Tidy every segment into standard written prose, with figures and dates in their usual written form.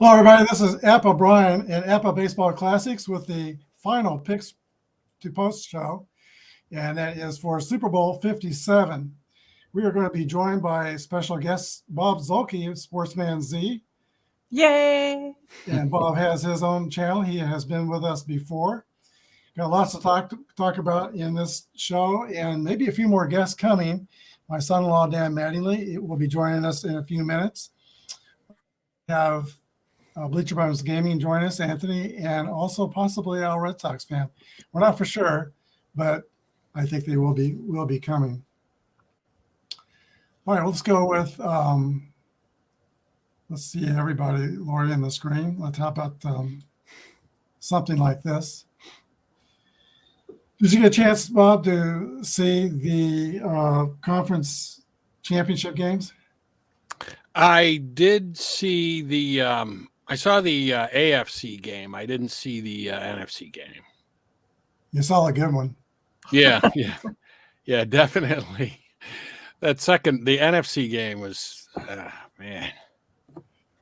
Hello, everybody. This is APBA Brian and APBA Baseball Classics with the final picks to post show, and that is for Super Bowl 57. We are going to be joined by special guest Bob Zuhlke of Sportsman Z. Yay! And Bob has his own channel. He has been with us before. Got lots to talk about in this show, and maybe a few more guests coming. My son-in-law, Dan Mattingly, will be joining us in a few minutes. Have Bleacher Gaming join us, Anthony, and also possibly our Red Sox fan. We're not for sure, but I think they will be coming. All right, let's go with let's see everybody, Lori, on the screen. Let's talk about something like this. Did you get a chance, Bob, to see the conference championship games? I did see the I saw the AFC game. I didn't see the NFC game. You saw a good one. Yeah, definitely. The NFC game was, man.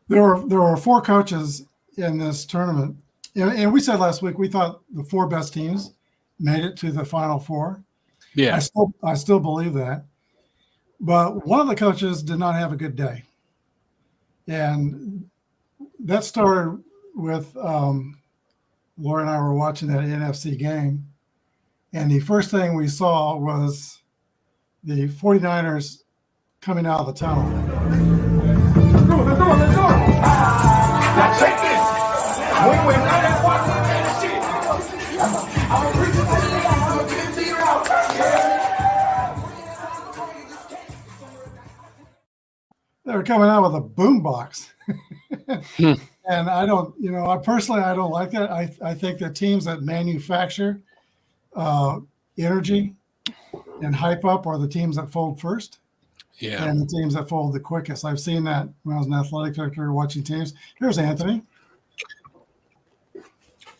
There were four coaches in this tournament, and we said last week we thought the four best teams made it to the Final Four. Yeah, I still believe that, but one of the coaches did not have a good day, and that started with Laura and I were watching that NFC game, and the first thing we saw was the 49ers coming out of the tunnel. Let's go. Now check this. We went down that They were coming out with a boombox. And I don't like that. I think that teams that manufacture energy and hype up are the teams that fold first. Yeah. And the teams that fold the quickest. I've seen that when I was an athletic director watching teams. Here's Anthony.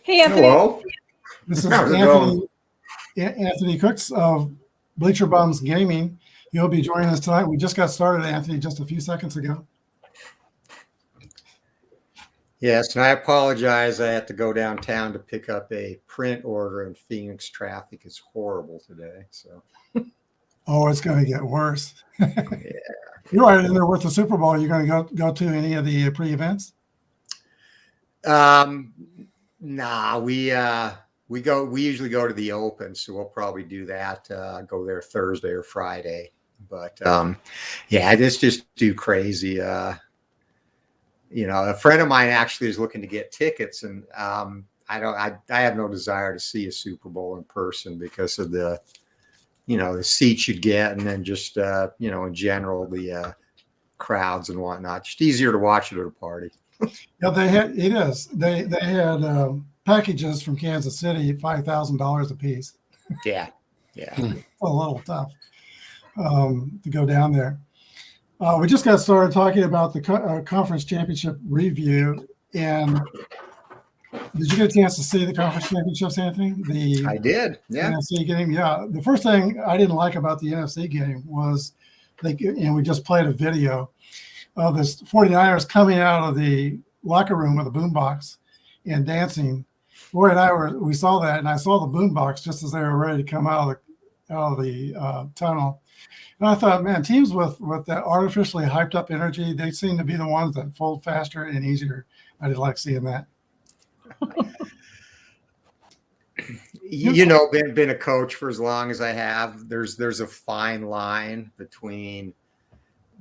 Hey, Anthony. Hello. This is How's it going? Anthony Crooks of Bleacher Gaming. He'll be joining us tonight. We just got started, Anthony, just a few seconds ago. Yes, and I apologize. I had to go downtown to pick up a print order, and Phoenix traffic is horrible today. So, oh, it's going to get worse. yeah. You're right in there with the Super Bowl. You're going to go to any of the pre-events? Nah, we usually go to the Open, so we'll probably do that. Go there Thursday or Friday. But yeah, it's just too crazy. A friend of mine actually is looking to get tickets, and I have no desire to see a Super Bowl in person because of the seats you'd get, and then just in general the crowds and whatnot. Just easier to watch it at a party. Yeah, they had packages from Kansas City, $5,000 a piece. Yeah. It's a little tough to go down there. We just got started talking about the conference championship review, and did you get a chance to see the conference championships, Anthony? I did. Yeah. NFC game. Yeah. The first thing I didn't like about the NFC game was we just played a video of this 49ers coming out of the locker room with a boombox and dancing. Roy and we saw that, and I saw the boombox just as they were ready to come out of the tunnel. And I thought, man, teams with that artificially hyped up energy, they seem to be the ones that fold faster and easier. I did like seeing that. Been a coach for as long as I have, there's a fine line between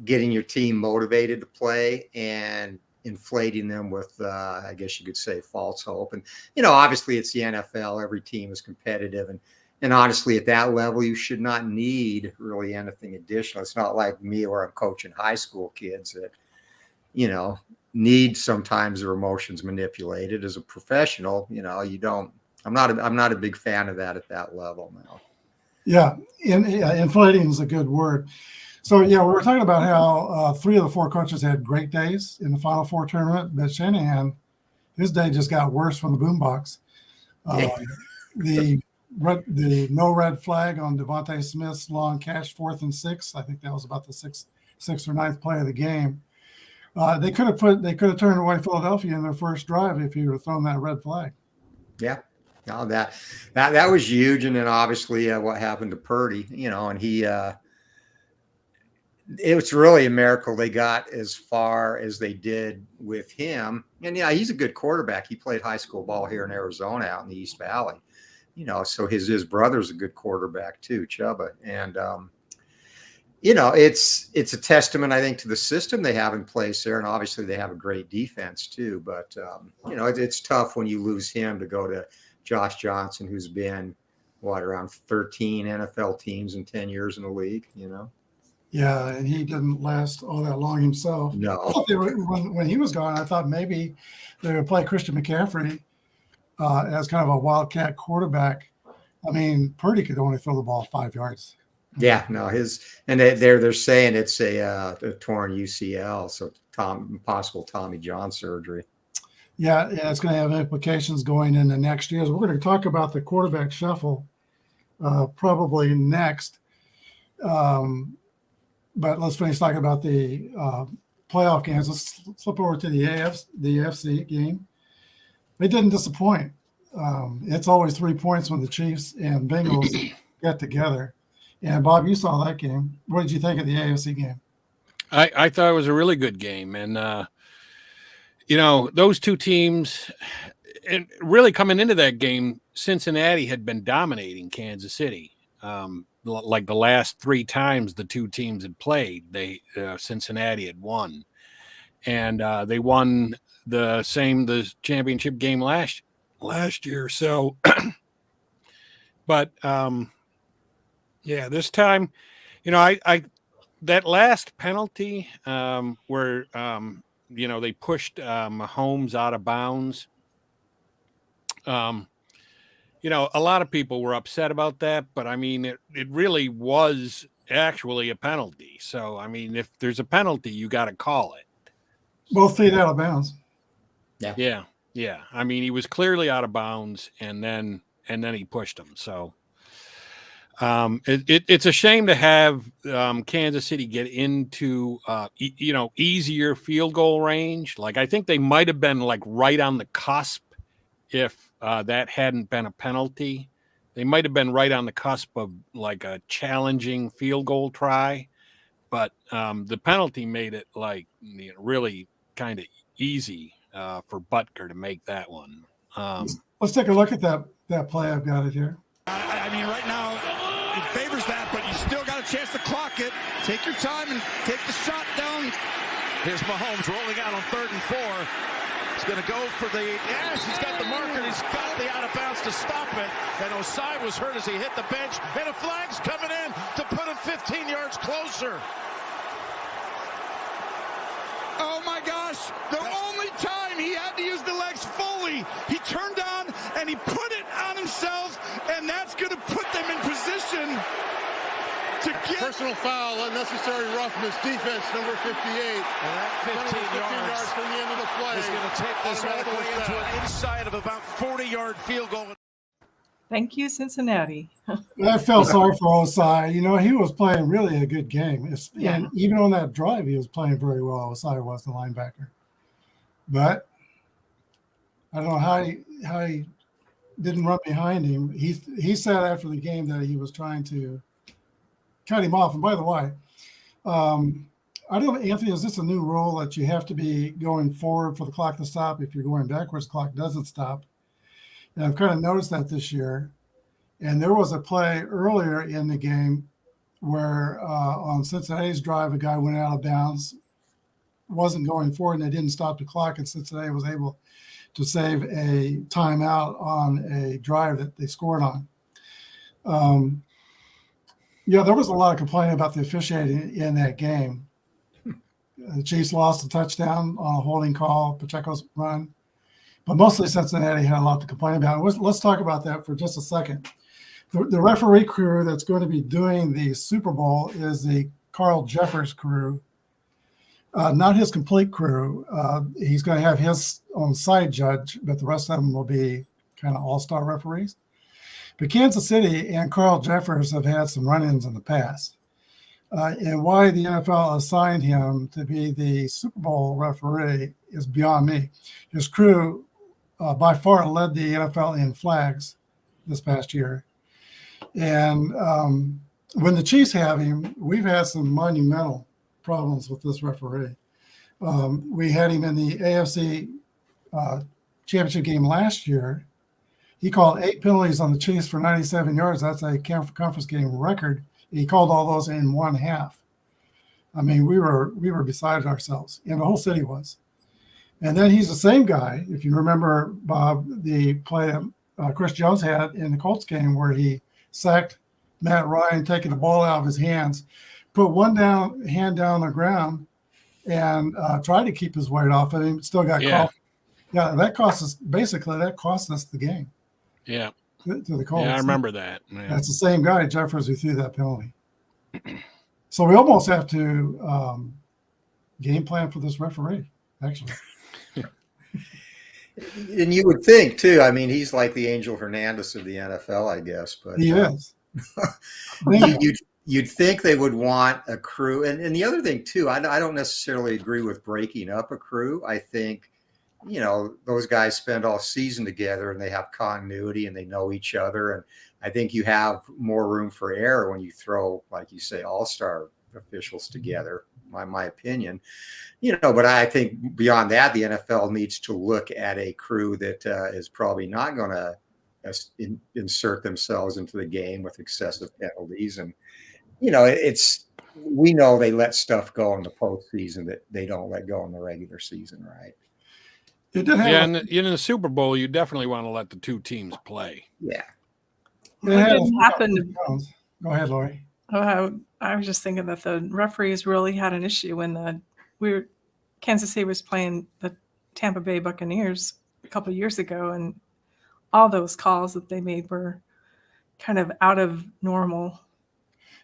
getting your team motivated to play and inflating them with, I guess you could say, false hope. And, obviously it's the NFL. Every team is competitive. And honestly, at that level, you should not need really anything additional. It's not like me where I'm coaching high school kids that, need sometimes their emotions manipulated. As a professional, you don't. I'm not a big fan of that at that level now. Yeah, inflating is a good word. So, yeah, we were talking about how 3 of the 4 coaches had great days in the Final Four tournament, but Shanahan, his day just got worse from the boombox. The no red flag on Devontae Smith's long catch, 4th and 6. I think that was about the sixth or ninth play of the game. They could have turned away Philadelphia in their first drive if he would have thrown that red flag. Yeah. No, that was huge. And then obviously what happened to Purdy, and he, it was really a miracle they got as far as they did with him. And he's a good quarterback. He played high school ball here in Arizona out in the East Valley, so his brother's a good quarterback too, Chuba. And, it's a testament, I think, to the system they have in place there. And obviously they have a great defense too, but it's tough when you lose him to go to Josh Johnson, who's been around 13 NFL teams in 10 years in the league, Yeah, and he didn't last all that long himself. No. When he was gone, I thought maybe they would play Christian McCaffrey as kind of a wildcat quarterback. I mean, Purdy could only throw the ball 5 yards. Yeah, no, they're saying it's a torn UCL, so possible Tommy John surgery. Yeah, it's going to have implications going into next year. So we're going to talk about the quarterback shuffle probably next. But let's finish talking about the playoff games. Let's flip over to the AFC game. They didn't disappoint. It's always 3 points when the Chiefs and Bengals get together. And Bob, you saw that game. What did you think of the AFC game? I thought it was a really good game. And, those two teams, and really coming into that game, Cincinnati had been dominating Kansas City. Like the last 3 times the two teams had played, Cincinnati had won. And they won the championship game last year. So, but this time, that last penalty where they pushed Mahomes out of bounds. A lot of people were upset about that, but I mean, it really was actually a penalty. So, I mean, if there's a penalty, you got to call it. Both feet out of bounds. Yeah. I mean, he was clearly out of bounds, and then he pushed him. So, it's a shame to have Kansas City get into easier field goal range. Like, I think they might have been like right on the cusp if that hadn't been a penalty. They might have been right on the cusp of like a challenging field goal try, but the penalty made it like really kind of easy for Butker to make that one. Let's take a look at that play. I've got it here. I mean, right now it favors that, but you still got a chance to clock it. Take your time and take the shot down. Here's Mahomes rolling out on 3rd and 4. He's going to go for he's got the marker. He's got the out of bounds to stop it. And Osai was hurt as he hit the bench. And a flag's coming in to put him 15 yards closer. Oh my gosh. The only time he had to use the legs fully, he turned on and he put it on himself. And that's going to put them in position to get personal foul, unnecessary roughness, defense number 58. And that 15 yards from the end of the play is going to take this all the way into an inside of about 40-yard field goal. Thank you, Cincinnati. I felt sorry for Osai. He was playing really a good game. And even on that drive, he was playing very well. Osai was the linebacker. But I don't know how he didn't run behind him. He said after the game that he was trying to cut him off. And by the way, I don't know, Anthony, is this a new rule that you have to be going forward for the clock to stop? If you're going backwards, the clock doesn't stop. And I've kind of noticed that this year. And there was a play earlier in the game where on Cincinnati's drive, a guy went out of bounds, wasn't going forward, and they didn't stop the clock, and Cincinnati was able to save a timeout on a drive that they scored on. There was a lot of complaining about the officiating in that game. The Chiefs lost a touchdown on a holding call, Pacheco's run. But mostly Cincinnati had a lot to complain about. Let's talk about that for just a second. The referee crew that's going to be doing the Super Bowl is the Carl Jeffers crew, not his complete crew. He's going to have his own side judge, but the rest of them will be kind of all-star referees. But Kansas City and Carl Jeffers have had some run-ins in the past. And why the NFL assigned him to be the Super Bowl referee is beyond me. His crew by far led the NFL in flags this past year. And when the Chiefs have him, we've had some monumental problems with this referee. We had him in the AFC championship game last year. He called 8 penalties on the Chiefs for 97 yards. That's a conference game record. He called all those in one half. I mean, we were beside ourselves, and the whole city was. And then he's the same guy, if you remember, Bob, the play Chris Jones had in the Colts game where he sacked Matt Ryan, taking the ball out of his hands, put one hand down on the ground, and tried to keep his weight off of him. Still got called. Yeah, that cost us the game. Yeah. To the Colts. Yeah, I remember that. Yeah. That's the same guy, Jeffers, who threw that penalty. So we almost have to game plan for this referee, actually. And you would think, too, I mean, he's like the Angel Hernandez of the NFL, I guess. But he is. You'd think they would want a crew. And the other thing, too, I don't necessarily agree with breaking up a crew. I think, you know, those guys spend all season together and they have continuity and they know each other. And I think you have more room for error when you throw, like you say, all-star officials together, my opinion. You know, but I think beyond that, the NFL needs to look at a crew that is probably not going to insert themselves into the game with excessive penalties. And, you know, we know they let stuff go in the postseason that they don't let go in the regular season, right? And in the Super Bowl, you definitely want to let the two teams play. Yeah. It didn't happen. Go ahead, Lori. I was just thinking that the referees really had an issue when Kansas City was playing the Tampa Bay Buccaneers a couple of years ago, and all those calls that they made were kind of out of normal.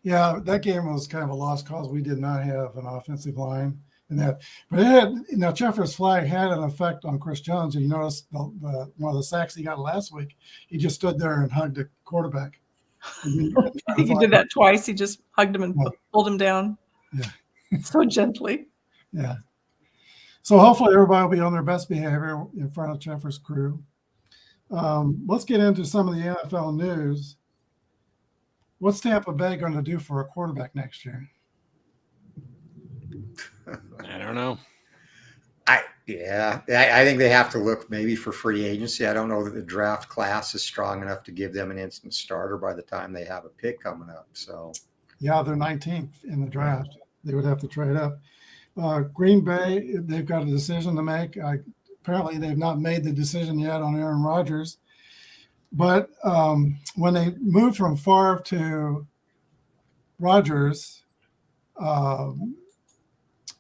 Yeah, that game was kind of a lost cause. We did not have an offensive line in that, but it had. Jeffers' flag had an effect on Chris Jones. And you notice one of the sacks he got last week, he just stood there and hugged the quarterback. I think he did that twice. He just hugged him and pulled him down. Yeah, so gently. Yeah. So hopefully everybody will be on their best behavior in front of Jeffers' crew. Let's get into some of the NFL news. What's Tampa Bay going to do for a quarterback next year? I don't know. I think they have to look maybe for free agency. I don't know that the draft class is strong enough to give them an instant starter by the time they have a pick coming up. So, yeah, they're 19th in the draft. They would have to trade up. Green Bay, they've got a decision to make. Apparently, they've not made the decision yet on Aaron Rodgers. But when they moved from Favre to Rodgers,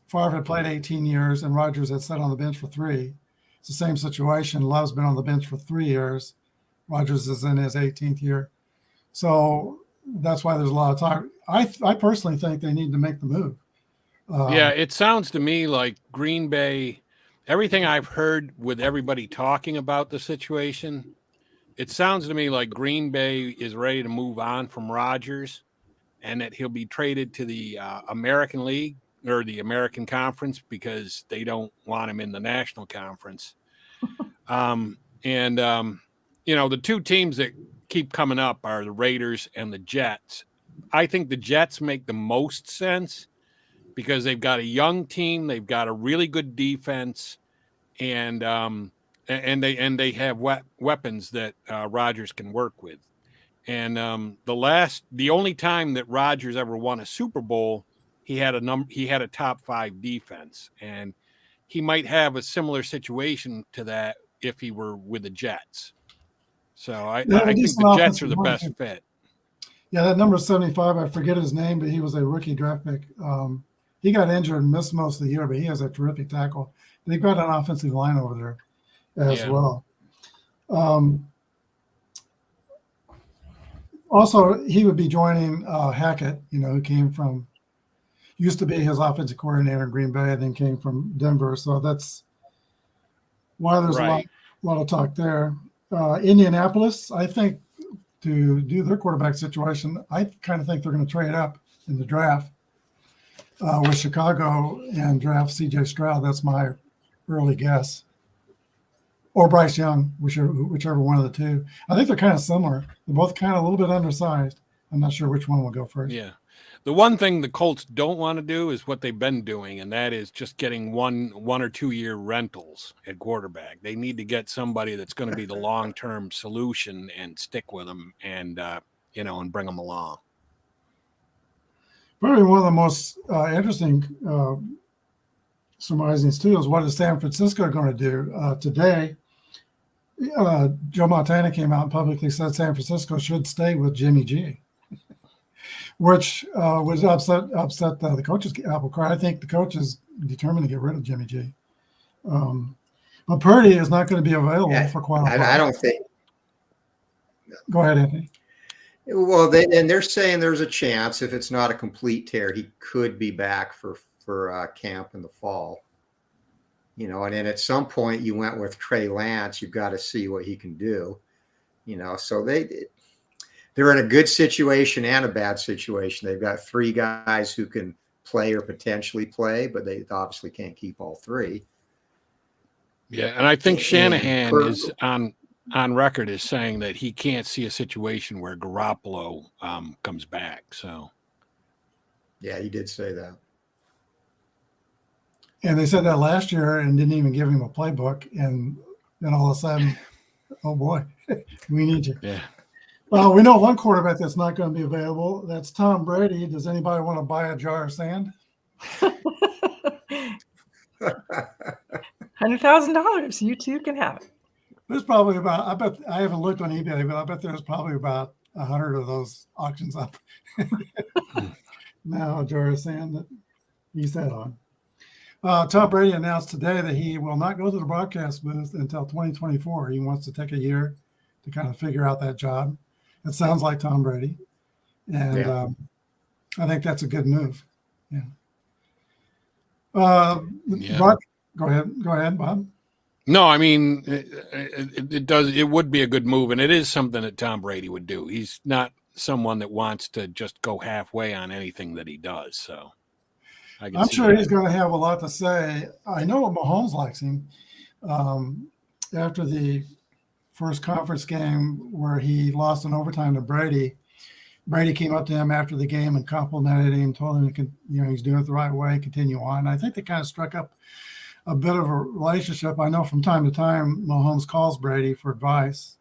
Favre had played 18 years and Rodgers had sat on the bench for 3. It's the same situation. Love's been on the bench for 3 years. Rodgers is in his 18th year. So that's why there's a lot of talk. I personally think they need to make the move. Yeah, it sounds to me like Green Bay, everything I've heard with everybody talking about the situation, it sounds to me like Green Bay is ready to move on from Rodgers and that he'll be traded to the American League or the American Conference because they don't want him in the National Conference. You know, the two teams that keep coming up are the Raiders and the Jets. I think the Jets make the most sense because they've got a young team, they've got a really good defense, and they have weapons that Rodgers can work with. And the only time that Rodgers ever won a Super Bowl, he had a top 5 defense, and he might have a similar situation to that if he were with the Jets. So I think the Jets are the best fit. Yeah, that number 75, I forget his name, but he was a rookie draft pick. He got injured and missed most of the year, but he has a terrific tackle. They've got an offensive line over there as well. Also, he would be joining Hackett, who used to be his offensive coordinator in Green Bay and then came from Denver. So that's why there's a lot of talk there. Indianapolis, I think, to do their quarterback situation, I kind of think they're going to trade up in the draft with Chicago and draft C.J. Stroud. That's my early guess. Or Bryce Young, whichever one of the two. I think they're kind of similar. They're both kind of a little bit undersized. I'm not sure which one will go first. Yeah. The one thing the Colts don't want to do is what they've been doing, and that is just getting one or 2 year rentals at quarterback. They need to get somebody that's going to be the long-term solution and stick with them and, and bring them along. Probably one of the most interesting surmisings, too, is what is San Francisco going to do? Today, Joe Montana came out and publicly said San Francisco should stay with Jimmy G, which was upset the coach's apple cart. I think the coach is determined to get rid of Jimmy G. But Purdy is not going to be available for quite a while. I don't think. Go ahead, Anthony. Well, they're saying there's a chance if it's not a complete tear, he could be back for camp in the fall. And then at some point you went with Trey Lance. You've got to see what he can do. So they're in a good situation and a bad situation. They've got 3 guys who can play or potentially play, but they obviously can't keep all 3. Yeah, and I think Shanahan is on record as saying that he can't see a situation where Garoppolo comes back. So, yeah, he did say that. And they said that last year and didn't even give him a playbook. And then all of a sudden, oh boy, we need you. Yeah. Well, we know one quarterback that's not going to be available. That's Tom Brady. Does anybody want to buy a jar of sand? $100,000. You too can have it. There's probably about, I bet, I haven't looked on eBay, but I bet there's probably about 100 of those auctions up. Now, a jar of sand that he sat on. Tom Brady announced today that he will not go to the broadcast booth until 2024. He wants to take a year to kind of figure out that job. It sounds like Tom Brady. And I think that's a good move. Yeah. Yeah. Go ahead, Bob. No, I mean, it would be a good move, and it is something that Tom Brady would do. He's not someone that wants to just go halfway on anything that he does. So I'm sure he's going to have a lot to say. I know Mahomes likes him. After the first conference game where he lost in overtime to Brady, Brady came up to him after the game and complimented him, told him he's doing it the right way, continue on. I think they kind of struck up a bit of a relationship. I know from time to time Mahomes calls Brady for advice,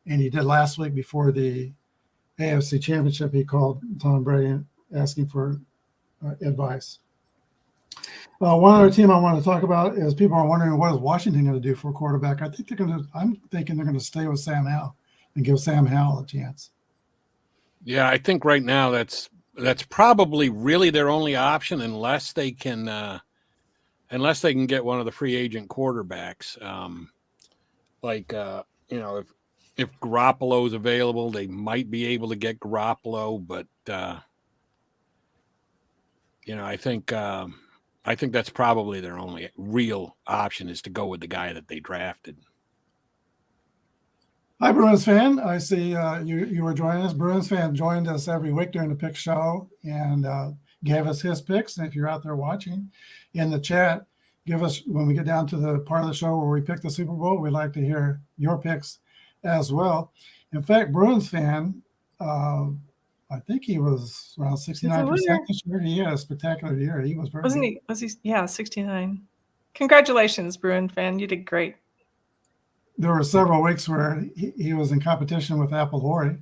and he did last week before the AFC Championship. He called Tom Brady asking for advice. One other team I want to talk about is people are wondering what is Washington going to do for a quarterback. I'm thinking they're going to stay with Sam Howell and give Sam Howell a chance. Yeah, I think right now that's probably really their only option unless they can get one of the free agent quarterbacks. If Garoppolo's available, they might be able to get Garoppolo, but I think that's probably their only real option is to go with the guy that they drafted. Hi, Bruins fan. I see you were joining us. Bruins fan joined us every week during the pick show and gave us his picks. And if you're out there watching in the chat, give us, when we get down to the part of the show where we pick the Super Bowl, we'd like to hear your picks as well. In fact, Bruins fan, I think he was around 69% this year. He had a spectacular year. He was very Wasn't good. he? Was he? Yeah, 69. Congratulations, Bruin fan. You did great. There were several weeks where he was in competition with APBA Lori.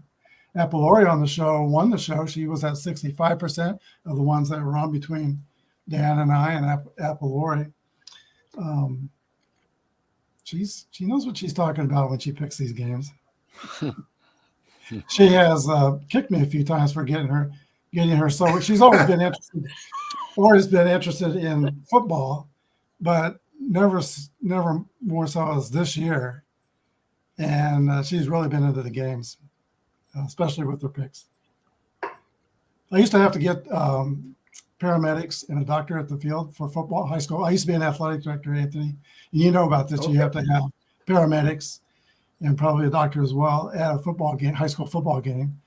APBA Lori on the show won the show. She was at 65% of the ones that were on between Dan and I and APBA Lori. She knows what she's talking about when she picks these games. She has kicked me a few times for getting her. So she's always been interested in football, but never more so as this year. And she's really been into the games, especially with her picks. I used to have to get paramedics and a doctor at the field for football, high school. I used to be an athletic director, Anthony. And you know about this. Okay. You have to have paramedics and probably a doctor as well at a football game, high school football game.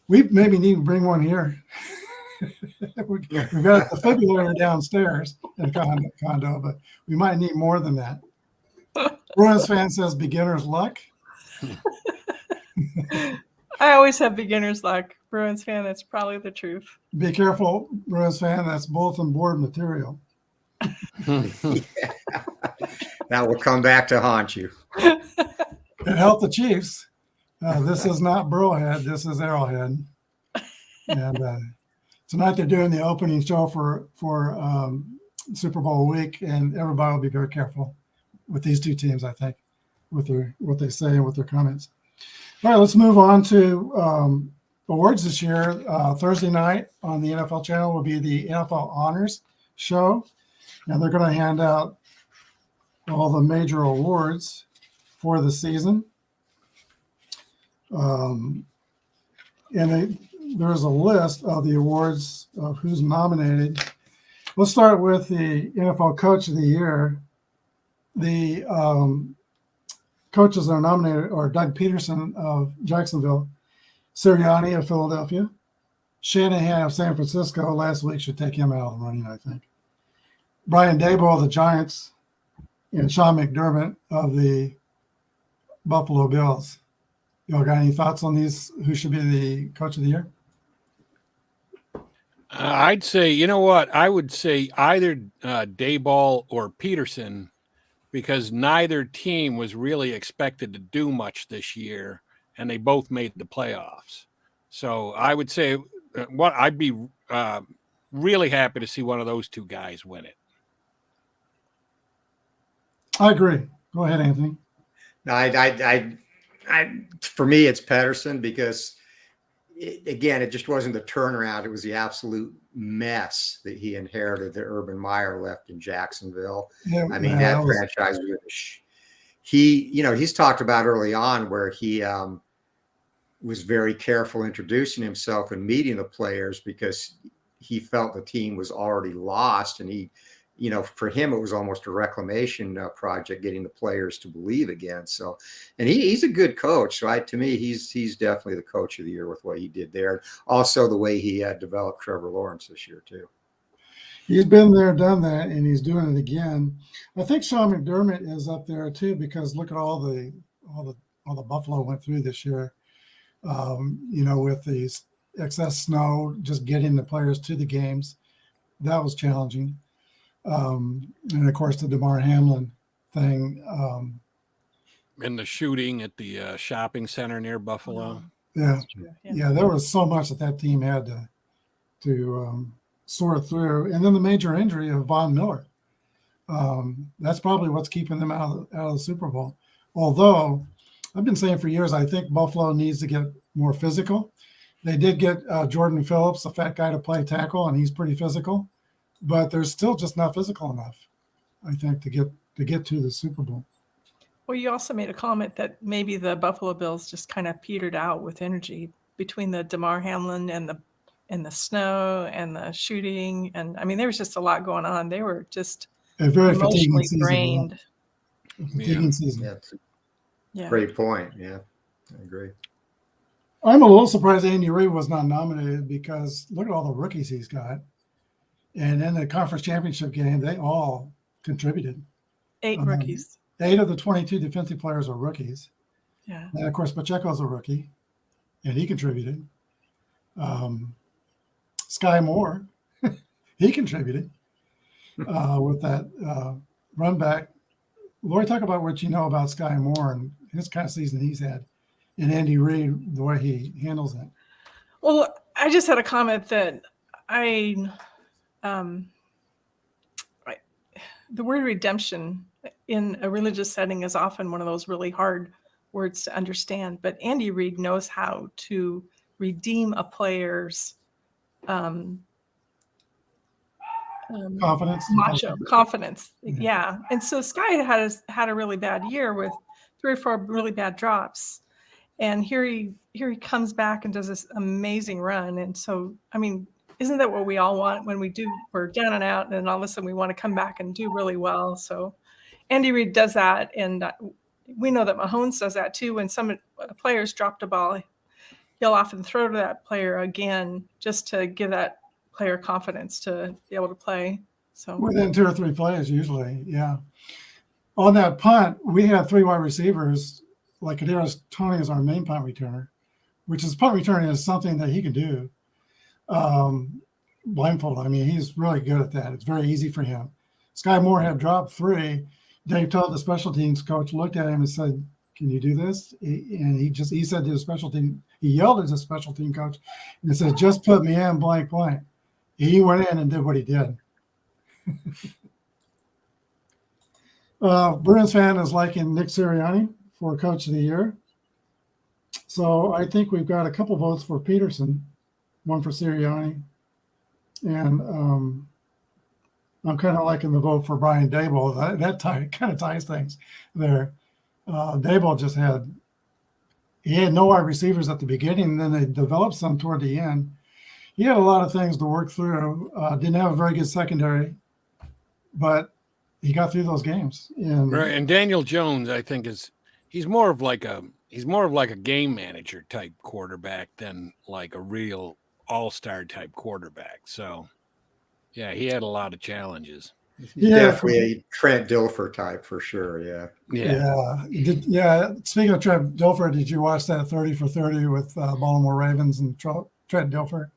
We maybe need to bring one here. We've got the defibrillator downstairs in the condo, but we might need more than that. Bruins fan says beginner's luck. I always have beginner's luck. Bruins fan, that's probably the truth. Be careful, Bruins fan. That's bulletin board material. That will come back to haunt you. And help the Chiefs. This is not Burrowhead. This is Arrowhead. And tonight they're doing the opening show for Super Bowl week, and everybody will be very careful with these two teams, I think, with what they say and with their comments. All right, let's move on to awards this year. Thursday night on the NFL channel will be the NFL Honors Show, and they're going to hand out all the major awards for the season. And there's a list of the awards of who's nominated. Let's start with the NFL Coach of the Year. The coaches that are nominated are Doug Peterson of Jacksonville, Sirianni of Philadelphia, Shanahan of San Francisco. Last week should take him out of the running, I think. Brian Daboll of the Giants, and Sean McDermott of the Buffalo Bills. Y'all got any thoughts on these? Who should be the Coach of the Year? I'd say, you know what? I would say either Daboll or Peterson, because neither team was really expected to do much this year, and they both made the playoffs. So I would say I'd be really happy to see one of those two guys win it. I agree. Go ahead, Anthony. No, for me, it's Pedersen because, it just wasn't the turnaround. It was the absolute mess that he inherited that Urban Meyer left in Jacksonville. Yeah, that franchise was he's talked about early on where he was very careful introducing himself and meeting the players because he felt the team was already lost, and for him, it was almost a reclamation project, getting the players to believe again. So, and he's a good coach. So to me, he's definitely the Coach of the Year with what he did there. Also the way he developed Trevor Lawrence this year too. He's been there, done that, and he's doing it again. I think Sean McDermott is up there too, because look at all the Buffalo went through this year. With the excess snow, just getting the players to the games, that was challenging. And of course the DeMar Hamlin thing. And the shooting at the shopping center near Buffalo. Yeah, there was so much that team had to sort through, and then the major injury of Von Miller. That's probably what's keeping them out of the Super Bowl. Although I've been saying for years, I think Buffalo needs to get more physical. They did get Jordan Phillips, a fat guy, to play tackle, and he's pretty physical. But they're still just not physical enough, I think, to get to the Super Bowl. Well, you also made a comment that maybe the Buffalo Bills just kind of petered out with energy between the DeMar Hamlin and the snow and the shooting, and there was just a lot going on. They were just a very emotionally fatiguing drained. Fatiguing season. Yeah, great point. Yeah, I agree. I'm a little surprised Andy Reid was not nominated because look at all the rookies he's got. And in the conference championship game, they all contributed. 8 rookies. 8 of the 22 defensive players are rookies. Yeah. And of course, Pacheco's a rookie, and he contributed. Sky Moore, he contributed with that run back. Lori, talk about what you know about Sky Moore and his kind of season he's had, and Andy Reid, the way he handles it. Well, I just had a comment that the word redemption in a religious setting is often one of those really hard words to understand, but Andy Reid knows how to redeem a player's confidence. Yeah. And so Sky had a really bad year with 3 or 4 really bad drops. And here he comes back and does this amazing run. And so, isn't that what we all want when we're down and out, and then all of a sudden we want to come back and do really well? So Andy Reid does that, and we know that Mahomes does that too. When some players drop the ball, he'll often throw to that player again just to give that player confidence to be able to play. So Within 2 or 3 plays, usually, yeah. On that punt, we had 3 wide receivers. Like Kadarius Toney is our main punt returner, which is punt returning is something that he can do. Blindfold. I mean, he's really good at that. It's very easy for him. Sky Moore had dropped 3. Dave told the special teams coach, looked at him and said, "Can you do this?" And he said to the special team, he yelled at the special team coach and said, "Just put me in blank blank." He went in and did what he did. Bruins fan is liking Nick Sirianni for Coach of the Year. So I think we've got a couple votes for Peterson, one for Sirianni, and I'm kind of liking the vote for Brian Daboll. That kind of ties things there. Daboll he had no wide receivers at the beginning, and then they developed some toward the end. He had a lot of things to work through. Didn't have a very good secondary, but he got through those games. Right, and Daniel Jones, I think, he's more of like a game manager type quarterback than like a real all-star type quarterback. So, yeah, he had a lot of challenges. He's definitely a Trent Dilfer type for sure. Yeah. Speaking of Trent Dilfer, did you watch that 30 for 30 with Baltimore Ravens and Trent Dilfer?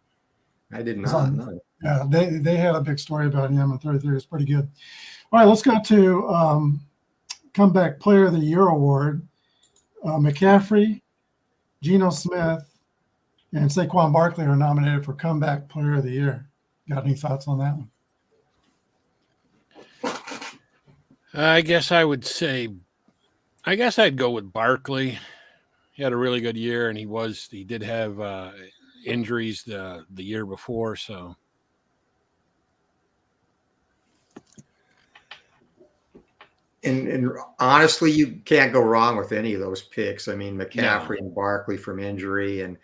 I did not. No. Yeah, they had a big story about him, and 33 is pretty good. All right, let's go to Comeback Player of the Year award. McCaffrey, Geno Smith, and Saquon Barkley are nominated for Comeback Player of the Year. Got any thoughts on that one? I guess I'd go with Barkley. He had a really good year, and he did have injuries the year before, so. And honestly, you can't go wrong with any of those picks. I mean, McCaffrey and Barkley from injury, and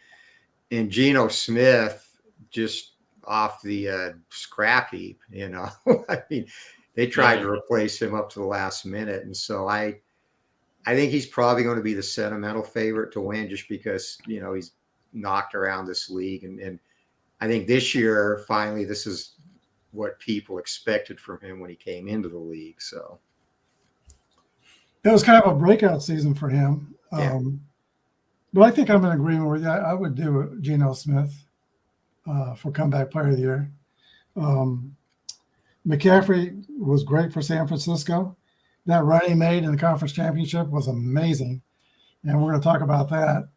Geno Smith just off the scrap heap. You know, I mean, they tried to replace him up to the last minute, and so I think he's probably going to be the sentimental favorite to win, just because he's knocked around this league, and I think this year finally this is what people expected from him when he came into the league. So. It was kind of a breakout season for him. But I think I'm in agreement with you. I would do Geno Smith for Comeback Player of the Year. McCaffrey was great for San Francisco. That run he made in the conference championship was amazing. And we're going to talk about that.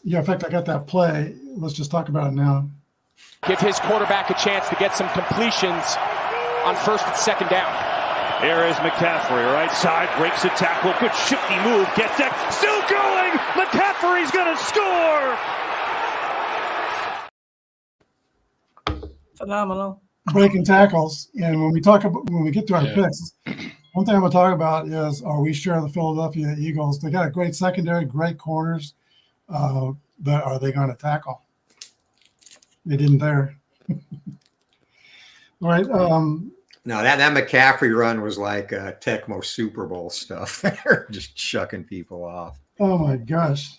In fact, I got that play. Let's just talk about it now. Give his quarterback a chance to get some completions on first and second down. Here is McCaffrey, right side, breaks a tackle, good shifty move, gets that, still going! McCaffrey's gonna score! Phenomenal. Breaking tackles. And when we get to our picks, one thing I'm going to talk about is, are we sure the Philadelphia Eagles, they got a great secondary, great corners, but are they going to tackle? They didn't there. All right. No, that McCaffrey run was like Tecmo Super Bowl stuff. They're just chucking people off. Oh my gosh.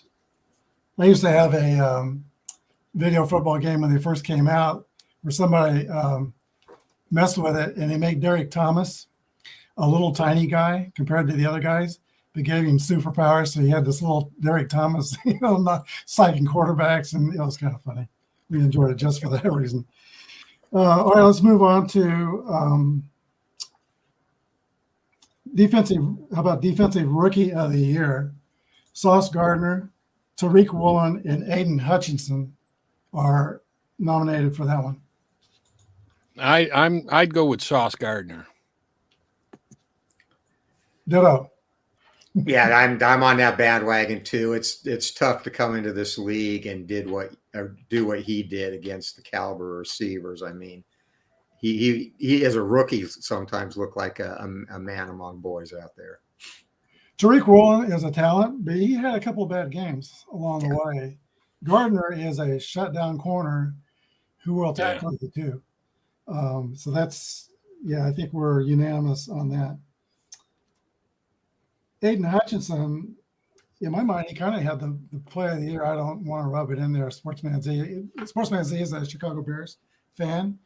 I used to have a video football game when they first came out where somebody messed with it, and they made Derek Thomas a little tiny guy compared to the other guys. They gave him superpowers, so he had this little Derek Thomas, not psyching quarterbacks, and it was kind of funny. We enjoyed it just for that reason. All right, let's move on to defensive. How about defensive rookie of the year? Sauce Gardner, Tariq Woolen, and Aiden Hutchinson are nominated for that one. I'd go with Sauce Gardner. Ditto. Yeah, I'm on that bandwagon too. It's tough to come into this league and do what he did against the caliber receivers. I mean, he as a rookie sometimes looked like a man among boys out there. Tariq Woolen is a talent, but he had a couple of bad games along the way. Gardner is a shutdown corner who will tackle you too. So that's, I think we're unanimous on that. Aiden Hutchinson in my mind, he kind of had the play of the year. I don't want to rub it in there. Sportsman Z. Sportsman Z is a Chicago Bears fan.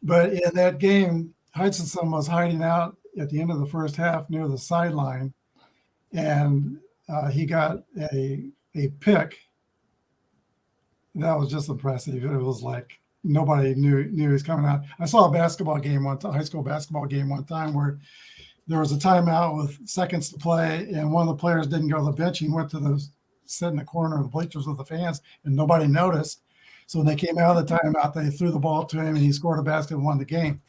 But in that game, Hutchinson was hiding out at the end of the first half near the sideline, and he got a pick. That was just impressive. It was like nobody knew he was coming out. I saw a basketball game high school basketball game one time where there was a timeout with seconds to play, and one of the players didn't go to the bench. He went to sit in the corner of the bleachers with the fans, and nobody noticed. So when they came out of the timeout, they threw the ball to him, and he scored a basket and won the game.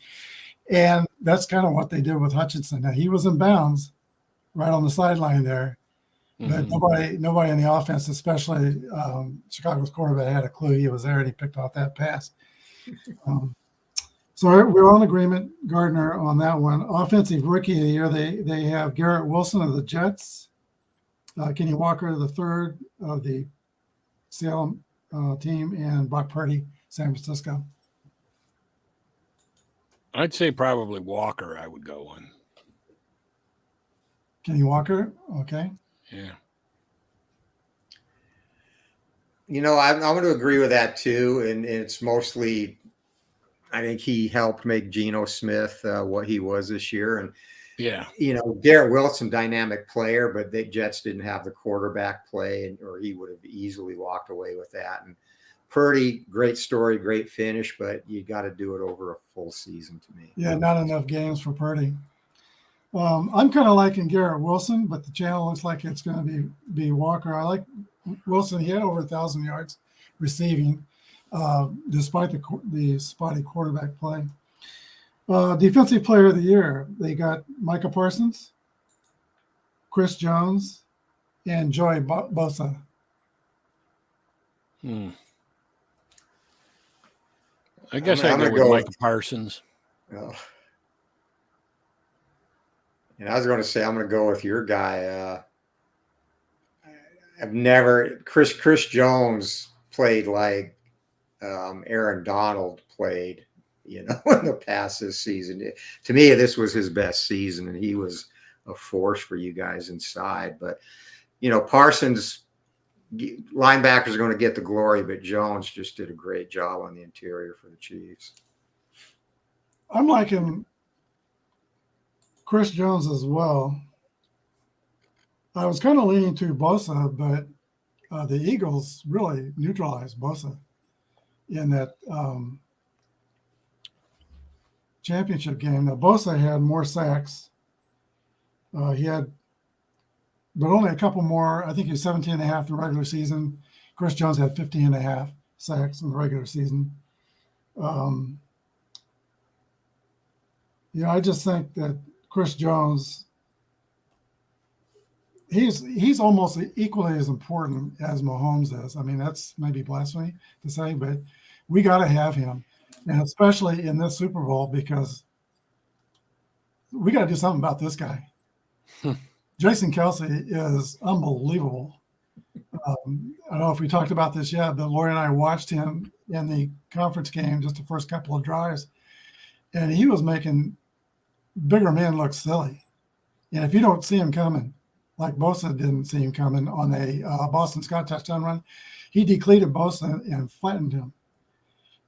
And that's kind of what they did with Hutchinson. Now, he was in bounds right on the sideline there, but nobody in the offense, especially Chicago's quarterback, had a clue he was there, and he picked off that pass. So we're on agreement, Gardner, on that one. Offensive Rookie of the Year, they have Garrett Wilson of the Jets, Kenny Walker, the third of the Seattle team, and Brock Purdy, San Francisco. I'd say probably Walker I would go on. Kenny Walker, okay. Yeah. I'm going to agree with that too. And it's mostly, I think he helped make Geno Smith what he was this year. And, yeah, Garrett Wilson, dynamic player, but the Jets didn't have the quarterback play, or he would have easily walked away with that. And Purdy, great story, great finish, but you got to do it over a full season to me. Yeah, not enough games for Purdy. I'm kind of liking Garrett Wilson, but the channel looks like it's going to be Walker. I like Wilson. He had over 1,000 yards receiving, despite the spotty quarterback play. Defensive Player of the Year, they got Micah Parsons, Chris Jones, and Joey Bosa. I guess I'd go with Micah Parsons. Oh. And I was going to say, I'm going to go with your guy. Chris Jones played like Aaron Donald played, in the past this season. To me, this was his best season, and he was a force for you guys inside. But, Parsons, linebackers are going to get the glory, but Jones just did a great job on the interior for the Chiefs. I'm liking Chris Jones as well. I was kind of leaning to Bosa, but the Eagles really neutralized Bosa in that championship game. Now, Bosa had more sacks. He had, but only a couple more. I think he was 17 and a half in the regular season. Chris Jones had 15 and a half sacks in the regular season. I just think that Chris Jones, he's almost equally as important as Mahomes is. I mean, that's maybe blasphemy to say, but we got to have him, and especially in this Super Bowl, because we got to do something about this guy. Jason Kelce is unbelievable. I don't know if we talked about this yet, but Lori and I watched him in the conference game, just the first couple of drives, and he was making bigger men look silly. And if you don't see him coming, like Bosa didn't see him coming on a Boston Scott touchdown run, he decleated Bosa and flattened him.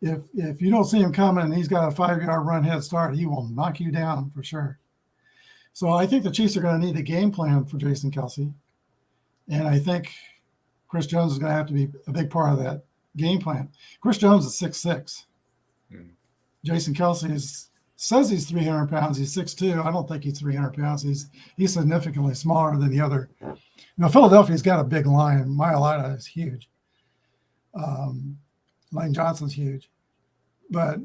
If you don't see him coming and he's got a 5-yard run head start, he will knock you down for sure. So I think the Chiefs are going to need a game plan for Jason Kelce. And I think Chris Jones is going to have to be a big part of that game plan. Chris Jones is 6'6". Jason Kelce says he's 300 pounds. He's 6'2". I don't think he's 300 pounds. He's significantly smaller than the other. Philadelphia's got a big line. Mailata is huge. Lane Johnson's huge. But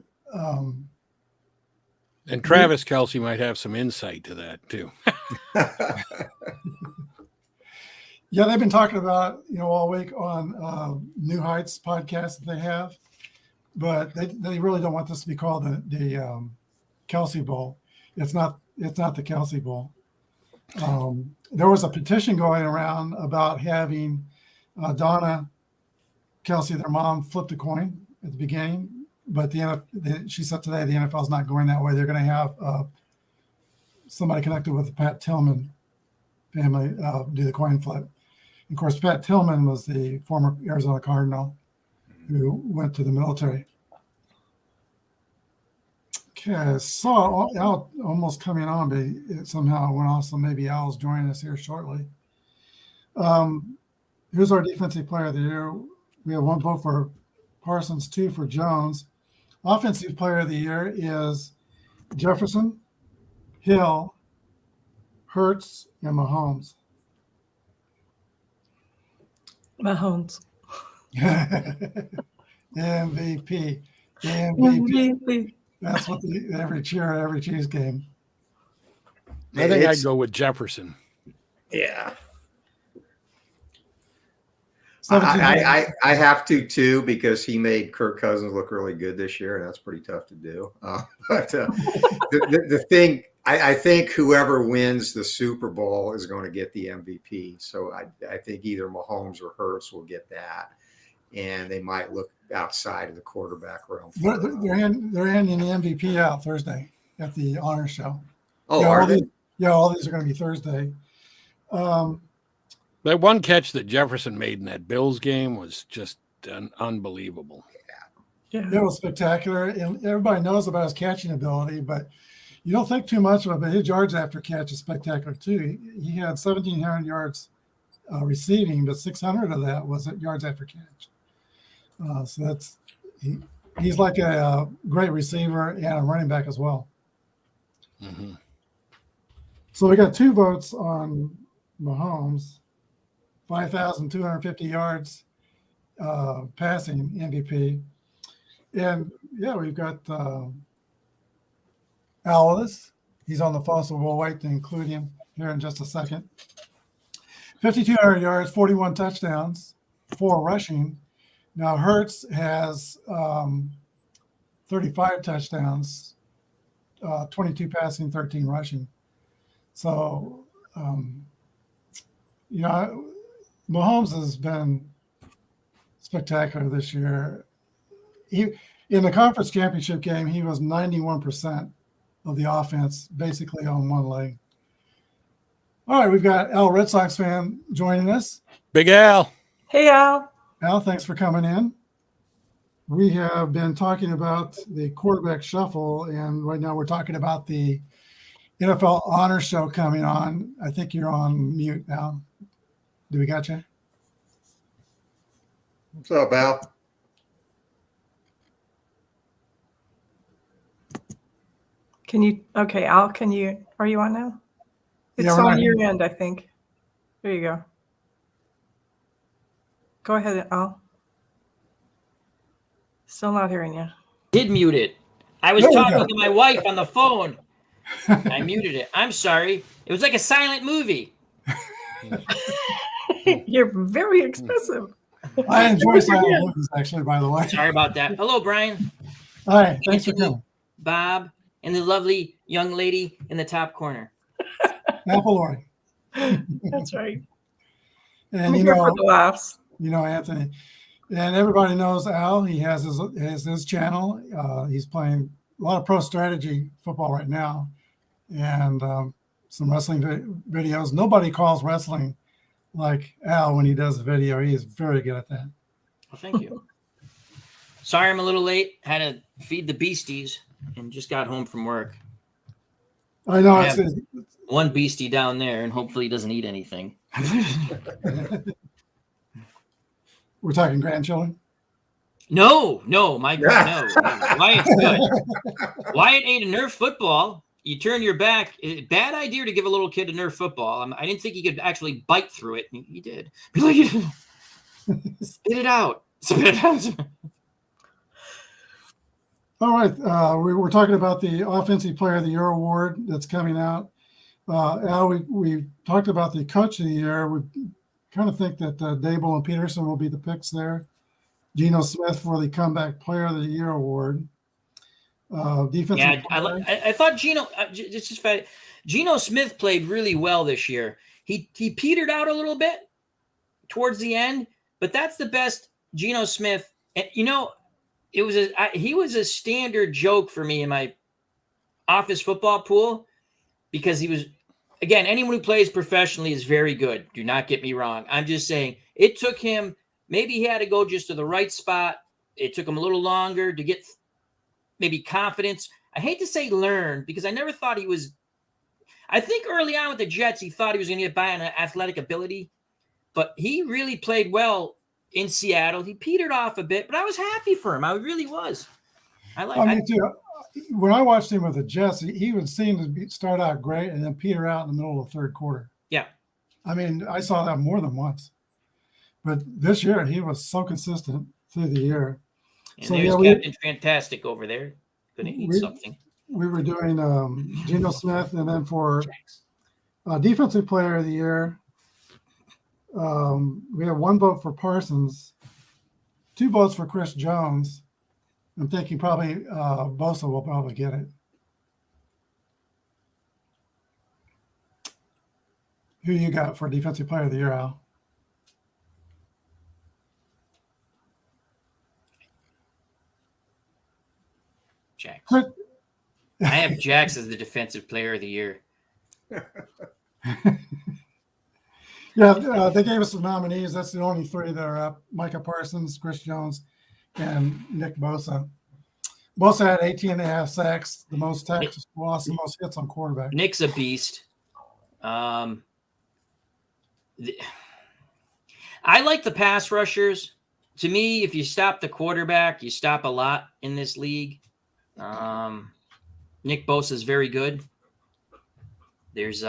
and Travis Kelce might have some insight to that too. Yeah, they've been talking about all week on New Heights podcast that they have, but they really don't want this to be called the Kelce Bowl. It's not the Kelce Bowl. There was a petition going around about having Donna Kelce, their mom, flip the coin at the beginning, but she said today the NFL is not going that way. They're going to have somebody connected with the Pat Tillman family do the coin flip. Of course, Pat Tillman was the former Arizona Cardinal who went to the military. Okay, I saw Al almost coming on, but it somehow went off, so maybe Al's joining us here shortly. Who's our defensive player of the year? We have 1 vote for Parsons, 2 for Jones. Offensive player of the year is Jefferson, Hill, Hurts, and Mahomes. Mahomes. MVP. MVP. That's what every Chiefs game. I think I'd go with Jefferson. Yeah. 17 I have to too, because he made Kirk Cousins look really good this year, and that's pretty tough to do. But the thing, I think whoever wins the Super Bowl is going to get the MVP. So I think either Mahomes or Hurts will get that, and they might look outside of the quarterback realm. They're handing the MVP out Thursday at the honor show. Oh, yeah, are they? All these are going to be Thursday. That one catch that Jefferson made in that Bills game was just unbelievable. Yeah. It was spectacular, and everybody knows about his catching ability, but you don't think too much of it. But his yards after catch is spectacular too. He had 1,700 yards receiving, but 600 of that was at yards after catch. So that's he's like a great receiver and a running back as well. Mm-hmm. So we got 2 votes on Mahomes. 5,250 yards passing MVP. And yeah, we've got Alice. He's on the phone, so we'll wait to include him here in just a second. 5,200 yards, 41 touchdowns, 4 rushing. Now Hurts has 35 touchdowns, 22 passing, 13 rushing. So, Mahomes has been spectacular this year. In the conference championship game, he was 91% of the offense, basically on one leg. All right, we've got Al, Red Sox fan, joining us. Big Al. Hey, Al. Al, thanks for coming in. We have been talking about the quarterback shuffle, and right now we're talking about the NFL Honor Show coming on. I think you're on mute, Al. Do we got you? What's up, Al? Okay, Al, are you on now? It's Yeah, on your end, I think. There you go. Go ahead, Al. Still not hearing you. Did mute it. I was talking to my wife on the phone. I muted it. I'm sorry. It was like a silent movie. You're very expressive. I enjoy silent movies, actually, by the way. Sorry about that. Hello, Brian. Hi, thanks for coming. Bob, and the lovely young lady in the top corner. APBA Lori. That's right. And I'm here for the laughs. Anthony. And everybody knows Al. He has his channel. He's playing a lot of pro strategy football right now, and some wrestling videos. Nobody calls wrestling like Al when he does a video. He is very good at that. Well, thank you. Sorry I'm a little late. Had to feed the beasties and just got home from work. I know. I have one beastie down there, and hopefully he doesn't eat anything. We're talking grandchildren? No, my God, no. Wyatt's good. Wyatt ate a Nerf football. You turn your back. Bad idea to give a little kid a Nerf football. I didn't think he could actually bite through it. He did. Spit it out. Spit it out. All right. We were talking about the Offensive Player of the Year award that's coming out. Al, we talked about the Coach of the Year. We kind of think that Dable and Peterson will be the picks there. Geno Smith for the Comeback Player of the Year award. Defensive. Yeah, I thought Geno Smith played really well this year. He petered out a little bit towards the end, but that's the best Geno Smith. And he was a standard joke for me in my office football pool because he was again, anyone who plays professionally is very good. Do not get me wrong. I'm just saying it took him, maybe he had to go just to the right spot. It took him a little longer to get maybe confidence. I hate to say learn, because I never thought he was, I think early on with the Jets, he thought he was going to get by on an athletic ability, but he really played well in Seattle. He petered off a bit, but I was happy for him. I really was. Me too. When I watched him with the Jets, he would seem to start out great and then peter out in the middle of the third quarter. Yeah. I mean, I saw that more than once. But this year, he was so consistent through the year. And so there's Captain Fantastic over there. Going to eat something. We were doing Geno Smith, and then for Defensive Player of the Year, we have 1 vote for Parsons, 2 votes for Chris Jones. I'm thinking probably Bosa will probably get it. Who you got for Defensive Player of the Year, Al? Jax. I have Jax as the Defensive Player of the Year. Yeah, they gave us some nominees. That's the only 3 that are up: Micah Parsons, Chris Jones, and Nick Bosa. Bosa had 18.5 sacks, the most tackles for loss, the most hits on quarterback. Nick's a beast. I like the pass rushers. To me, if you stop the quarterback, you stop a lot in this league. Nick Bosa is very good. There's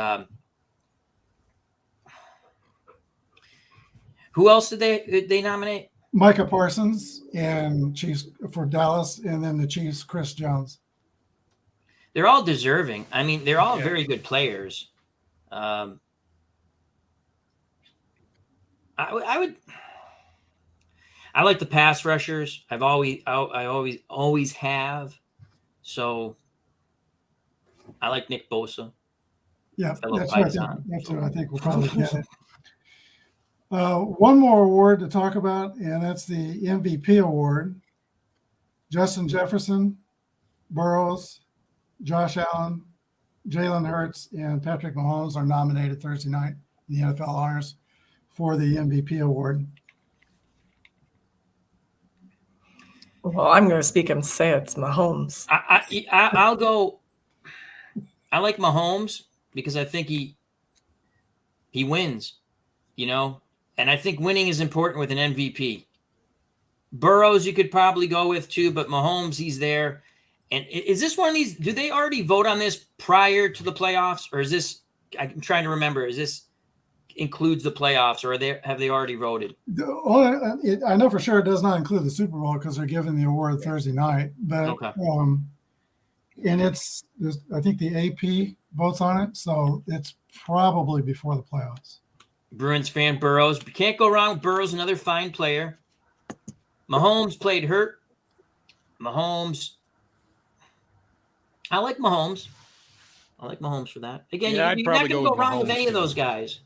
who else did they nominate? Micah Parsons and Chiefs for Dallas, and then the Chiefs, Chris Jones. They're all deserving. I mean, they're all very good players. I like the pass rushers. I always have. So I like Nick Bosa. Yeah, that's what I think we'll probably get it. One more award to talk about, and that's the MVP award. Justin Jefferson, Burrows, Josh Allen, Jalen Hurts, and Patrick Mahomes are nominated Thursday night in the NFL Honors for the MVP award. Well, I'm going to speak and say it's Mahomes. I'll go. I like Mahomes because I think he wins, and I think winning is important with an MVP. Burrows you could probably go with too, but Mahomes, he's there. And is this one of these? Do they already vote on this prior to the playoffs, or is this? I'm trying to remember. Is this includes the playoffs, or have they already voted? I know for sure it does not include the Super Bowl because they're giving the award Thursday night. But and it's I think the AP votes on it, so it's probably before the playoffs. Bruins fan Burrows, but can't go wrong with Burrows, another fine player. Mahomes played hurt. Mahomes. I like Mahomes. I like Mahomes for that. Again, you're not going to go wrong with any of those guys.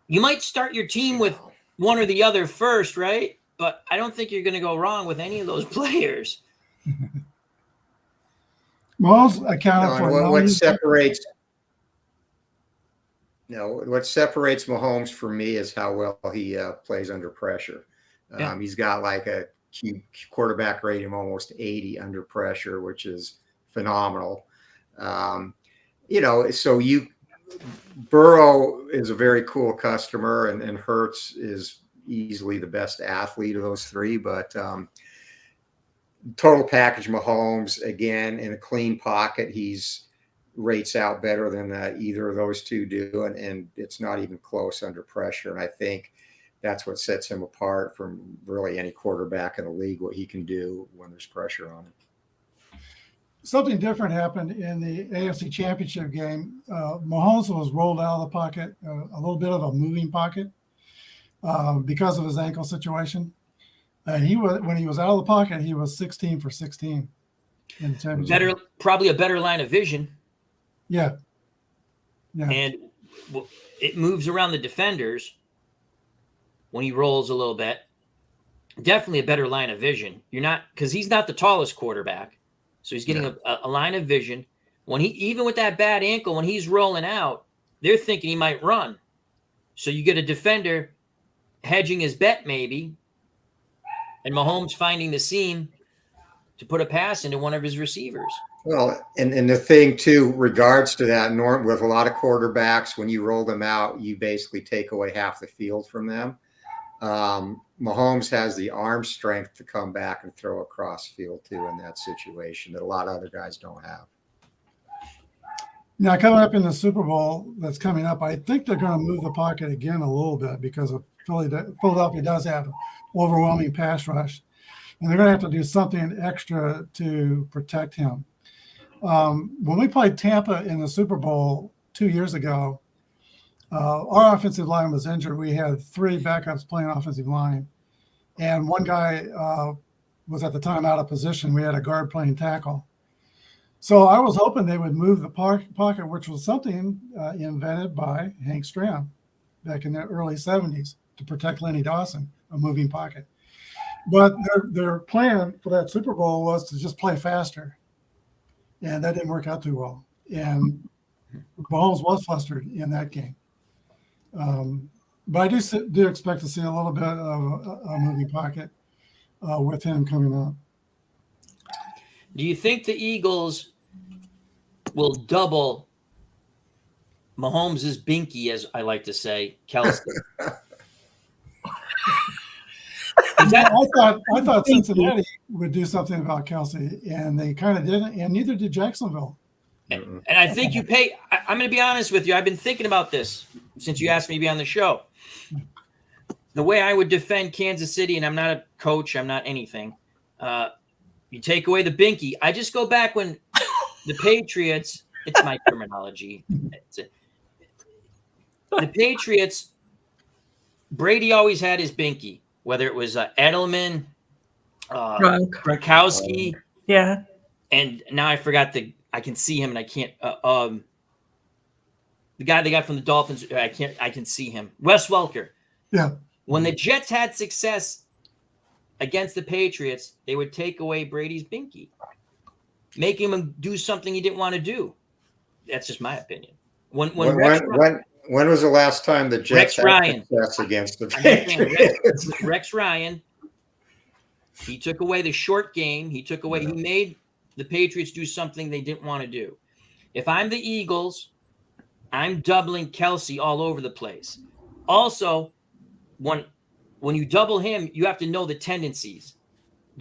You might start your team with one or the other first, right? But I don't think you're going to go wrong with any of those players. Mahomes accounted for what separates Mahomes for me is how well he plays under pressure. He's got like a quarterback rating of almost 80 under pressure, which is phenomenal. Burrow is a very cool customer, and Hurts is easily the best athlete of those 3. But total package, Mahomes, again, in a clean pocket, he's rates out better than either of those 2 do, and it's not even close under pressure. And I think that's what sets him apart from really any quarterback in the league, what he can do when there's pressure on him. Something different happened in the AFC Championship game. Mahomes was rolled out of the pocket, a little bit of a moving pocket because of his ankle situation. When he was out of the pocket, he was 16 for 16 in the championship. Probably a better line of vision. Yeah. And it moves around the defenders when he rolls a little bit. Definitely a better line of vision. Because he's not the tallest quarterback. So he's getting a line of vision. even with that bad ankle, when he's rolling out, they're thinking he might run. So you get a defender hedging his bet maybe, and Mahomes finding the seam to put a pass into one of his receivers. Well, and the thing too, regards to that, Norm, with a lot of quarterbacks, when you roll them out, you basically take away half the field from them. Mahomes has the arm strength to come back and throw across field too in that situation that a lot of other guys don't have. Now, coming up in the Super Bowl that's coming up, I think they're going to move the pocket again a little bit because of Philadelphia does have an overwhelming pass rush, and they're going to have to do something extra to protect him. When we played Tampa in the Super Bowl 2 years ago, our offensive line was injured. We had 3 backups playing offensive line, and one guy was at the time out of position. We had a guard playing tackle. So I was hoping they would move the pocket, which was something invented by Hank Stram back in the early 70s to protect Lenny Dawson, a moving pocket. But their plan for that Super Bowl was to just play faster, and that didn't work out too well. And Mahomes was flustered in that game. But I do expect to see a little bit of a moving pocket with him coming up. Do you think the Eagles will double Mahomes' binky, as I like to say, Kelsey? I thought Cincinnati would do something about Kelsey, and they kind of didn't, and neither did Jacksonville. And I think you pay. I'm going to be honest with you. I've been thinking about this since you asked me to be on the show. The way I would defend Kansas City, and I'm not a coach, I'm not anything. You take away the binky. I just go back when the Patriots. It's my terminology. The Patriots. Brady always had his binky, whether it was Edelman, Gronkowski, Yeah. and now I forgot I can see him and I can't. The guy they got from the Dolphins, I can see him. Wes Welker. Yeah. When the Jets had success against the Patriots, they would take away Brady's binky, make him do something he didn't want to do. That's just my opinion. When was the last time the Jets had success against the Patriots? Rex Ryan. He took away the short game. He made the Patriots do something they didn't want to do. If I'm the Eagles, I'm doubling Kelsey all over the place. Also, when you double him, you have to know the tendencies.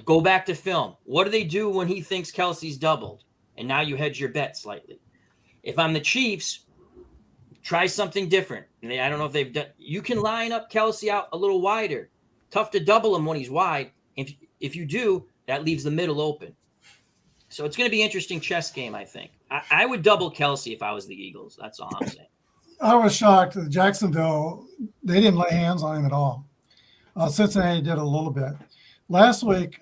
Go back to film. What do they do when he thinks Kelsey's doubled? And now you hedge your bet slightly. If I'm the Chiefs, try something different. I don't know if they've done. You can line up Kelsey out a little wider. Tough to double him when he's wide. If you do, that leaves the middle open. So it's going to be an interesting chess game, I think. I would double Kelsey if I was the Eagles. That's all I'm saying. I was shocked that Jacksonville, they didn't lay hands on him at all. Cincinnati did a little bit. Last week,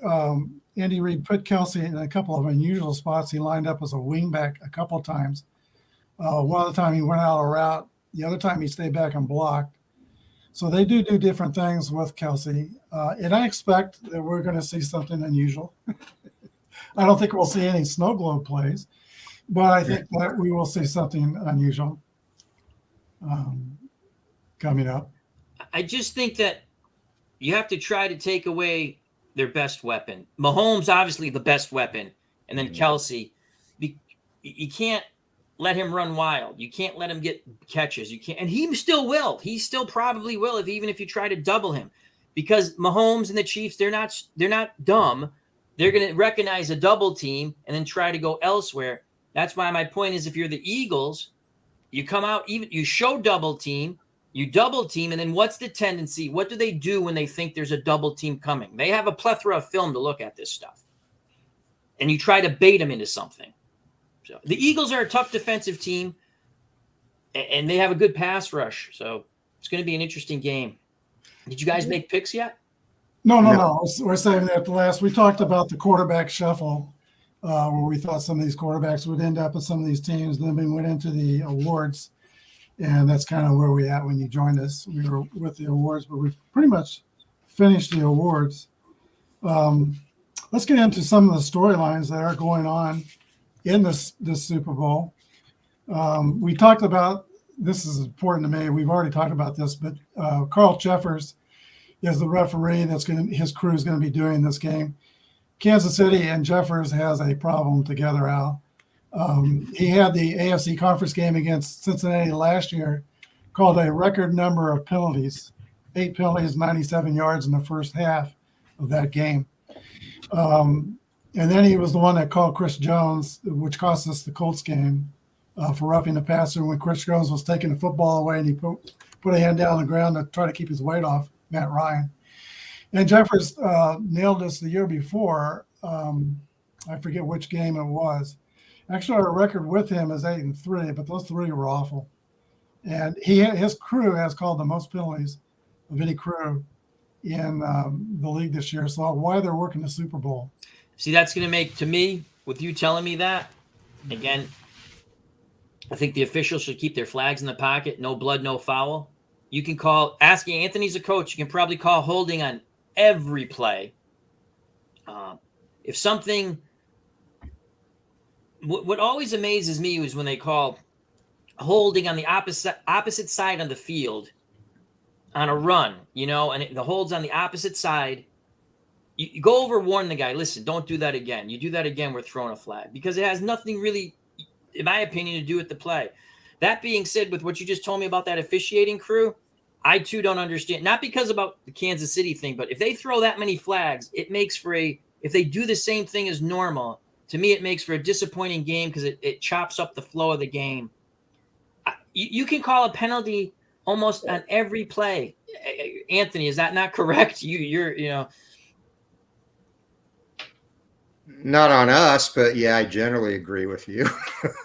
Andy Reid put Kelsey in a couple of unusual spots. He lined up as a wingback a couple of times. One of the time he went out of route. The other time he stayed back and blocked. So they do different things with Kelsey. And I expect that we're going to see something unusual. I don't think we'll see any snow globe plays, but I think that we will see something unusual coming up. I just think that you have to try to take away their best weapon. Mahomes, obviously the best weapon, and then Kelsey. You can't let him run wild. You can't let him get catches. You can't, and he still will. He still probably will, even if you try to double him, because Mahomes and the Chiefs, they're not dumb. They're going to recognize a double team and then try to go elsewhere. That's why my point is, if you're the Eagles, you come out, you show double team, you double team, and then what's the tendency? What do they do when they think there's a double team coming? They have a plethora of film to look at this stuff. And you try to bait them into something. So the Eagles are a tough defensive team, and they have a good pass rush. So it's going to be an interesting game. Did you guys make picks yet? No. We're saving that for last. We talked about the quarterback shuffle, where we thought some of these quarterbacks would end up with some of these teams. Then we went into the awards, and that's kind of where we at when you joined us. We were with the awards, but we've pretty much finished the awards. Let's get into some of the storylines that are going on in this Super Bowl. We talked about, this is important to me. We've already talked about this, but Carl Jeffers is the referee his crew is going to be doing this game. Kansas City and Jeffers has a problem together, Al. He had the AFC conference game against Cincinnati last year, called a record number of penalties, 8 penalties, 97 yards in the first half of that game. And then he was the one that called Chris Jones, which cost us the Colts game, for roughing the passer when Chris Jones was taking the football away and he put a hand down on the ground to try to keep his weight off Matt Ryan. And Jeffers nailed this the year before. I forget which game it was. Actually, our record with him is 8-3, but those 3 were awful. And his crew has called the most penalties of any crew in the league this year. So why they're working the Super Bowl? See, that's going to make, to me, with you telling me that, again, I think the officials should keep their flags in the pocket. No blood, no foul. You can call, asking Anthony's a coach, you can probably call holding on every play. If something, what always amazes me is when they call holding on the opposite side of the field on a run, and the hold's on the opposite side. You go over, warn the guy, listen, don't do that again. You do that again, we're throwing a flag, because it has nothing really, in my opinion, to do with the play. That being said, with what you just told me about that officiating crew, I too don't understand. Not because about the Kansas City thing, but if they throw that many flags, it makes for if they do the same thing as normal, to me, it makes for a disappointing game because it chops up the flow of the game. You can call a penalty almost on every play. Anthony, is that not correct? You're. Not on us, but yeah, I generally agree with you.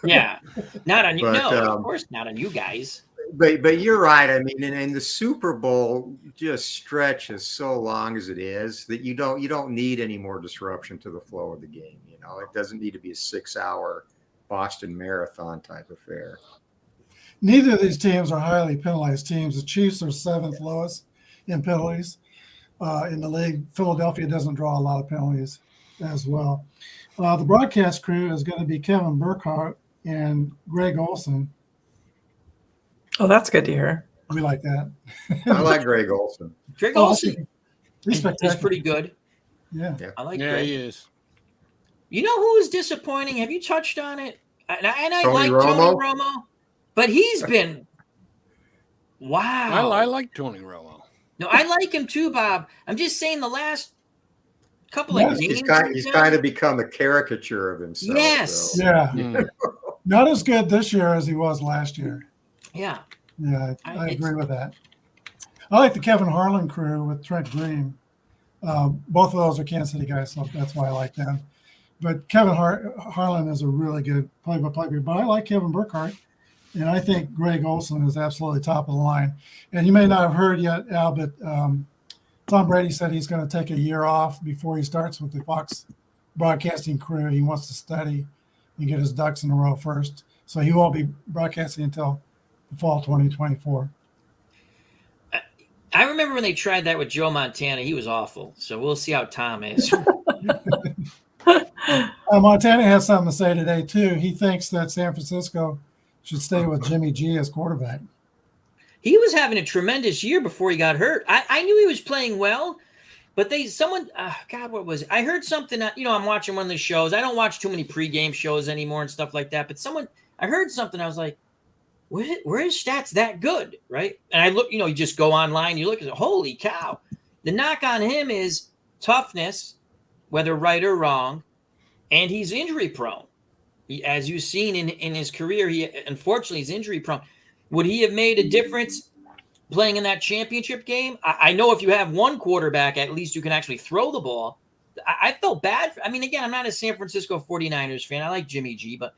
Yeah, not on you. But, no, of course not on you guys. But you're right. I mean, and the Super Bowl just stretches so long as it is that you don't need any more disruption to the flow of the game. It doesn't need to be a 6-hour Boston Marathon type affair. Neither of these teams are highly penalized teams. The Chiefs are 7th lowest in penalties in the league. Philadelphia doesn't draw a lot of penalties as well. The broadcast crew is going to be Kevin Burkhardt and Greg Olson. Oh, that's good to hear. We like that. I like Greg Olson. Greg Olson is pretty good. Yeah. I like Yeah, Greg. he is. You know who is disappointing? Have you touched on it? And I Tony like Romo? Tony Romo, but he's been wow. I like Tony Romo. No, I like him too, Bob. I'm just saying the last couple of games. He's kind of become a caricature of himself. Yes. So. Yeah. Not as good this year as he was last year. Yeah. Yeah, I agree with that. I like the Kevin Harlan crew with Trent Green. Both of those are Kansas City guys, so that's why I like them. But Kevin Harlan is a really good play-by-play. But I like Kevin Burkhardt, and I think Greg Olson is absolutely top of the line. And you may not have heard yet, Al, but Tom Brady said he's going to take a year off before he starts with the Fox broadcasting crew. He wants to study and get his ducks in a row first. So he won't be broadcasting until the fall 2024. I remember when they tried that with Joe Montana. He was awful. So we'll see how Tom is. Montana has something to say today, too. He thinks that San Francisco should stay with Jimmy G as quarterback. He was having a tremendous year before he got hurt. I knew he was playing well, but what was it? I heard something, I'm watching one of the shows. I don't watch too many pregame shows anymore and stuff like that, but I heard something. I was like, where is stats that good, right? And I look, you just go online, you look at it, holy cow. The knock on him is toughness, whether right or wrong, and he's injury prone. As you've seen in his career, unfortunately he's injury prone. Would he have made a difference playing in that championship game? I know if you have one quarterback, at least you can actually throw the ball. I felt bad. Again, I'm not a San Francisco 49ers fan. I like Jimmy G, but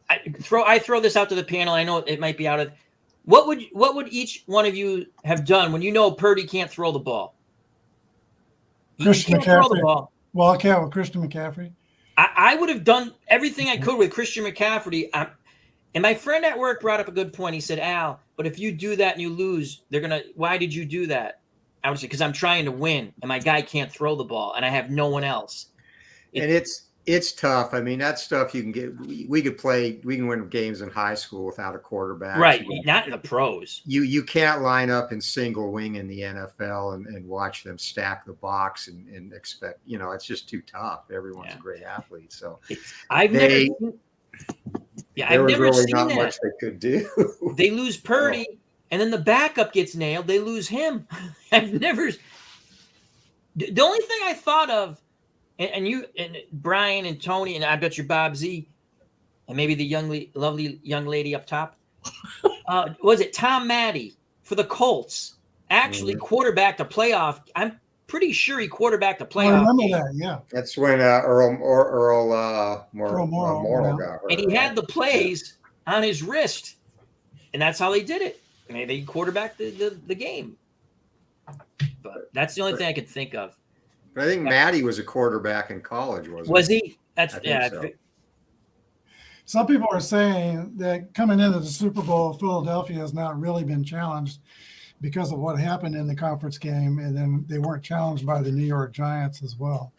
I throw this out to the panel. I know it might be out of. What would each one of you have done when you know Purdy can't throw the ball? Christian McCaffrey. Throw the ball. Wildcat with Christian McCaffrey. I would have done everything I could with Christian McCaffrey. And my friend at work brought up a good point. He said, Al, but if you do that and you lose, why did you do that? I would say, because I'm trying to win and my guy can't throw the ball and I have no one else. And it's It's tough. I mean, that stuff you can get. We can win games in high school without a quarterback. Right, not in the pros. You can't line up in single wing in the NFL and watch them stack the box and expect, it's just too tough. Everyone's a great athlete. So I've never seen not that. Much they could do. They lose Purdy, and then the backup gets nailed. They lose him. I've never. The only thing I thought of, and you and Brian and Tony, and I bet you Bob Z, and maybe the lovely young lady up top, was it Tom Maddie for the Colts? Actually, quarterbacked a playoff. I'm pretty sure he quarterbacked a playoff. I remember game. that. Yeah, that's when Earl Morrow got hurt. And he had the plays on his wrist, and that's how they did it. I mean, they quarterbacked the game. But that's the only thing I could think of. But I think Matty was a quarterback in college, wasn't he? Was he? That's So. Some people are saying that coming into the Super Bowl, Philadelphia has not really been challenged because of what happened in the conference game, and then they weren't challenged by the New York Giants as well.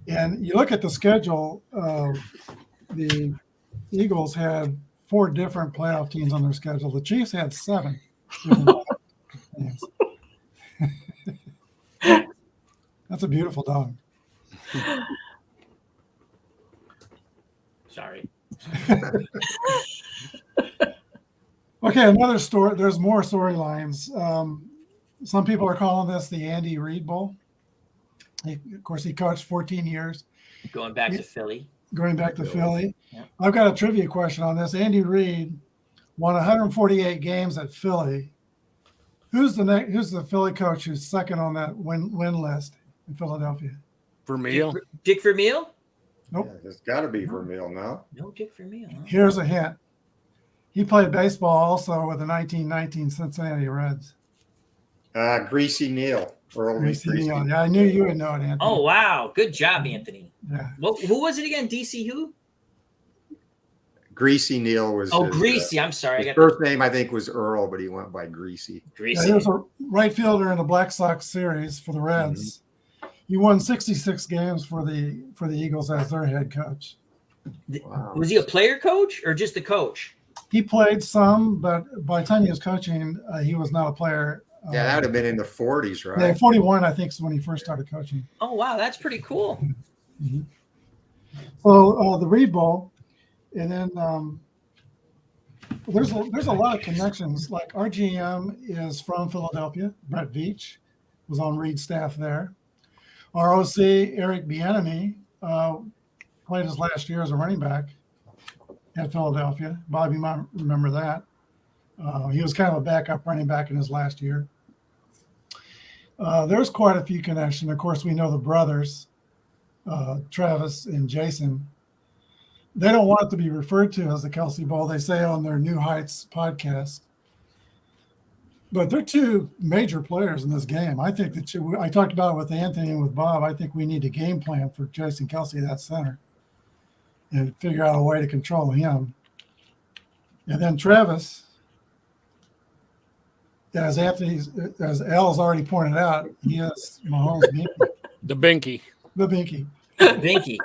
And you look at the schedule, the Eagles had 4 different playoff teams on their schedule. The Chiefs had 7 different teams. That's a beautiful dog. Sorry. Okay, another story. There's more storylines. Some people are calling this the Andy Reid Bowl. Of course, he coached 14 years. Going back to Philly. Yeah. I've got a trivia question on this. Andy Reid won 148 games at Philly. Who's the Philly coach who's second on that win list in Philadelphia? Vermeil. Dick Vermeil? Nope. Yeah, it's got to be Vermeil, no? No Dick Vermeil. Huh? Here's a hint. He played baseball also with the 1919 Cincinnati Reds. Greasy Neal. Greasy Neal. Yeah, I knew you would know it, Anthony. Oh, wow. Good job, Anthony. Yeah. Well, who was it again? DC who? Greasy Neal was. Greasy. I'm sorry. His first name, I think, was Earl, but he went by Greasy. Yeah, he was a right fielder in the Black Sox series for the Reds. Mm-hmm. He won 66 games for the Eagles as their head coach. Wow. Was he a player coach or just a coach? He played some, but by the time he was coaching, he was not a player. Yeah, that would have been in the 40s, right? Yeah, 41, I think, is when he first started coaching. Oh, wow. That's pretty cool. Mm-hmm. So the Reid Bowl, and then there's a lot of connections. Like our GM is from Philadelphia. Brett Veach was on Reid's staff there. Our OC, Eric Bieniemy, played his last year as a running back at Philadelphia. Bobby might remember that. He was kind of a backup running back in his last year. There's quite a few connections. Of course, we know the brothers, Travis and Jason. They don't want it to be referred to as the Kelsey Bowl. They say on their New Heights podcast. But they're 2 major players in this game. I think that I talked about it with Anthony and with Bob. I think we need a game plan for Jason Kelsey at center and figure out a way to control him. And then Travis, as Al's already pointed out, he is Mahomes' binky. The binky. The binky. Binky.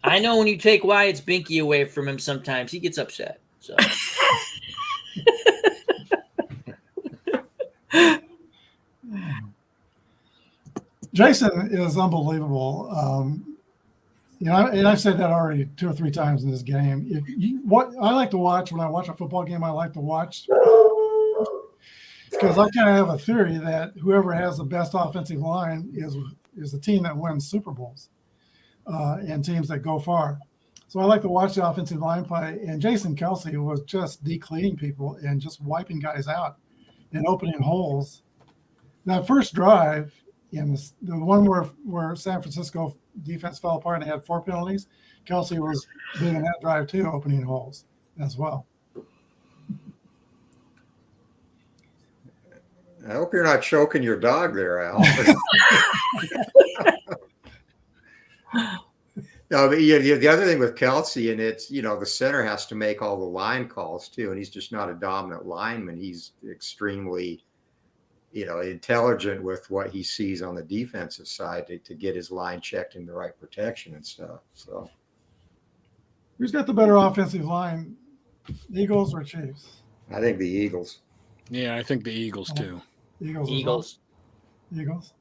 I know when you take Wyatt's binky away from him, sometimes he gets upset. So. Jason is unbelievable. And I've said that already 2 or 3 times in this game. What I like to watch when I watch a football game, I like to watch because I kind of have a theory that whoever has the best offensive line is the team that wins Super Bowls and teams that go far. So I like to watch the offensive line play. And Jason Kelsey was just decleaning people and just wiping guys out and opening holes. That first drive, in the one where San Francisco defense fell apart and they had 4 penalties, Kelsey was big in that drive too, opening holes as well. I hope you're not choking your dog there, Al. No, but the other thing with Kelsey, and it's, the center has to make all the line calls too, and he's just not a dominant lineman. He's extremely intelligent with what he sees on the defensive side to get his line checked in the right protection and stuff. So Who's got the better offensive line, Eagles or Chiefs? I think the Eagles. Yeah, I think the Eagles too. Eagles. Eagles.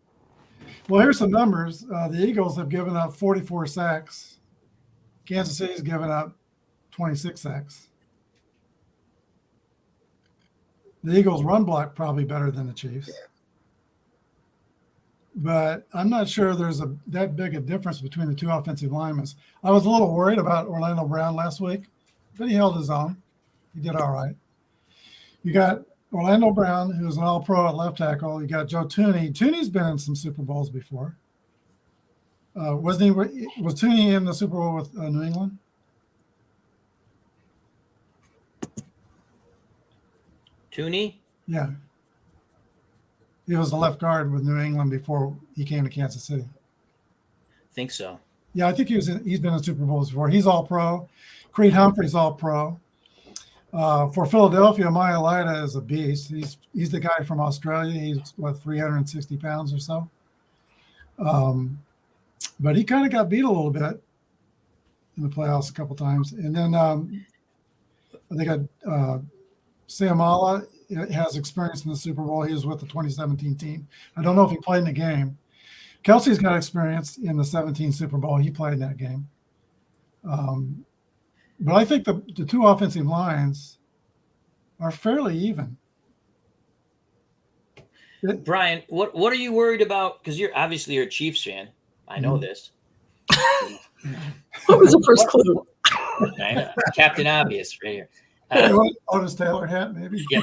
Well, here's some numbers. The Eagles have given up 44 sacks. Kansas City's given up 26 sacks. The Eagles' run block probably better than the Chiefs. Yeah. But I'm not sure there's that big a difference between the two offensive linemen. I was a little worried about Orlando Brown last week, but he held his own. He did all right. You got Orlando Brown, who's an all-pro at left tackle. You got Joe Tooney. Tooney's been in some Super Bowls before. Was Tooney in the Super Bowl with New England? Tooney? Yeah. He was the left guard with New England before he came to Kansas City. Think so. Yeah, I think he's been in Super Bowls before. He's all-pro. Creed Humphrey's all-pro. For Philadelphia, Mailata is a beast. He's the guy from Australia. He's, 360 pounds or so. But he kind of got beat a little bit in the playoffs a couple times. And then they got Samala has experience in the Super Bowl. He was with the 2017 team. I don't know if he played in the game. Kelsey's got experience in the 17 Super Bowl. He played in that game. But I think the two offensive lines are fairly even. Brian, what are you worried about? Because you're a Chiefs fan. I know this. What was the first clue? Captain Obvious right here. Otis Taylor hat, maybe. Yeah,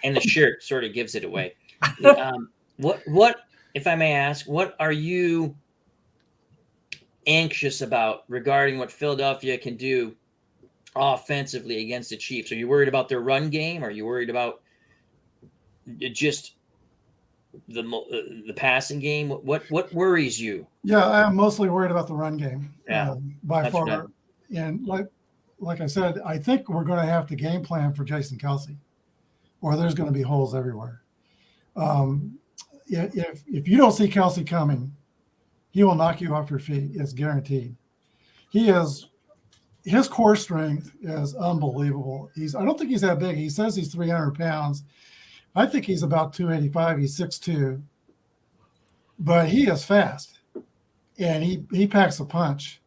and the shirt sort of gives it away. What, if I may ask, what are you anxious about regarding what Philadelphia can do offensively against the Chiefs? Are you worried about their run game? Are you worried about just the passing game? What worries you? Yeah, I'm mostly worried about the run game. Yeah, by far. And like I said, I think we're going to have to game plan for Jason Kelsey, or there's going to be holes everywhere. If you don't see Kelsey coming, he will knock you off your feet. It's guaranteed. His core strength is unbelievable. I don't think he's that big. He says he's 300 pounds. I think he's about 285. He's 6'2", but he is fast, and he packs a punch.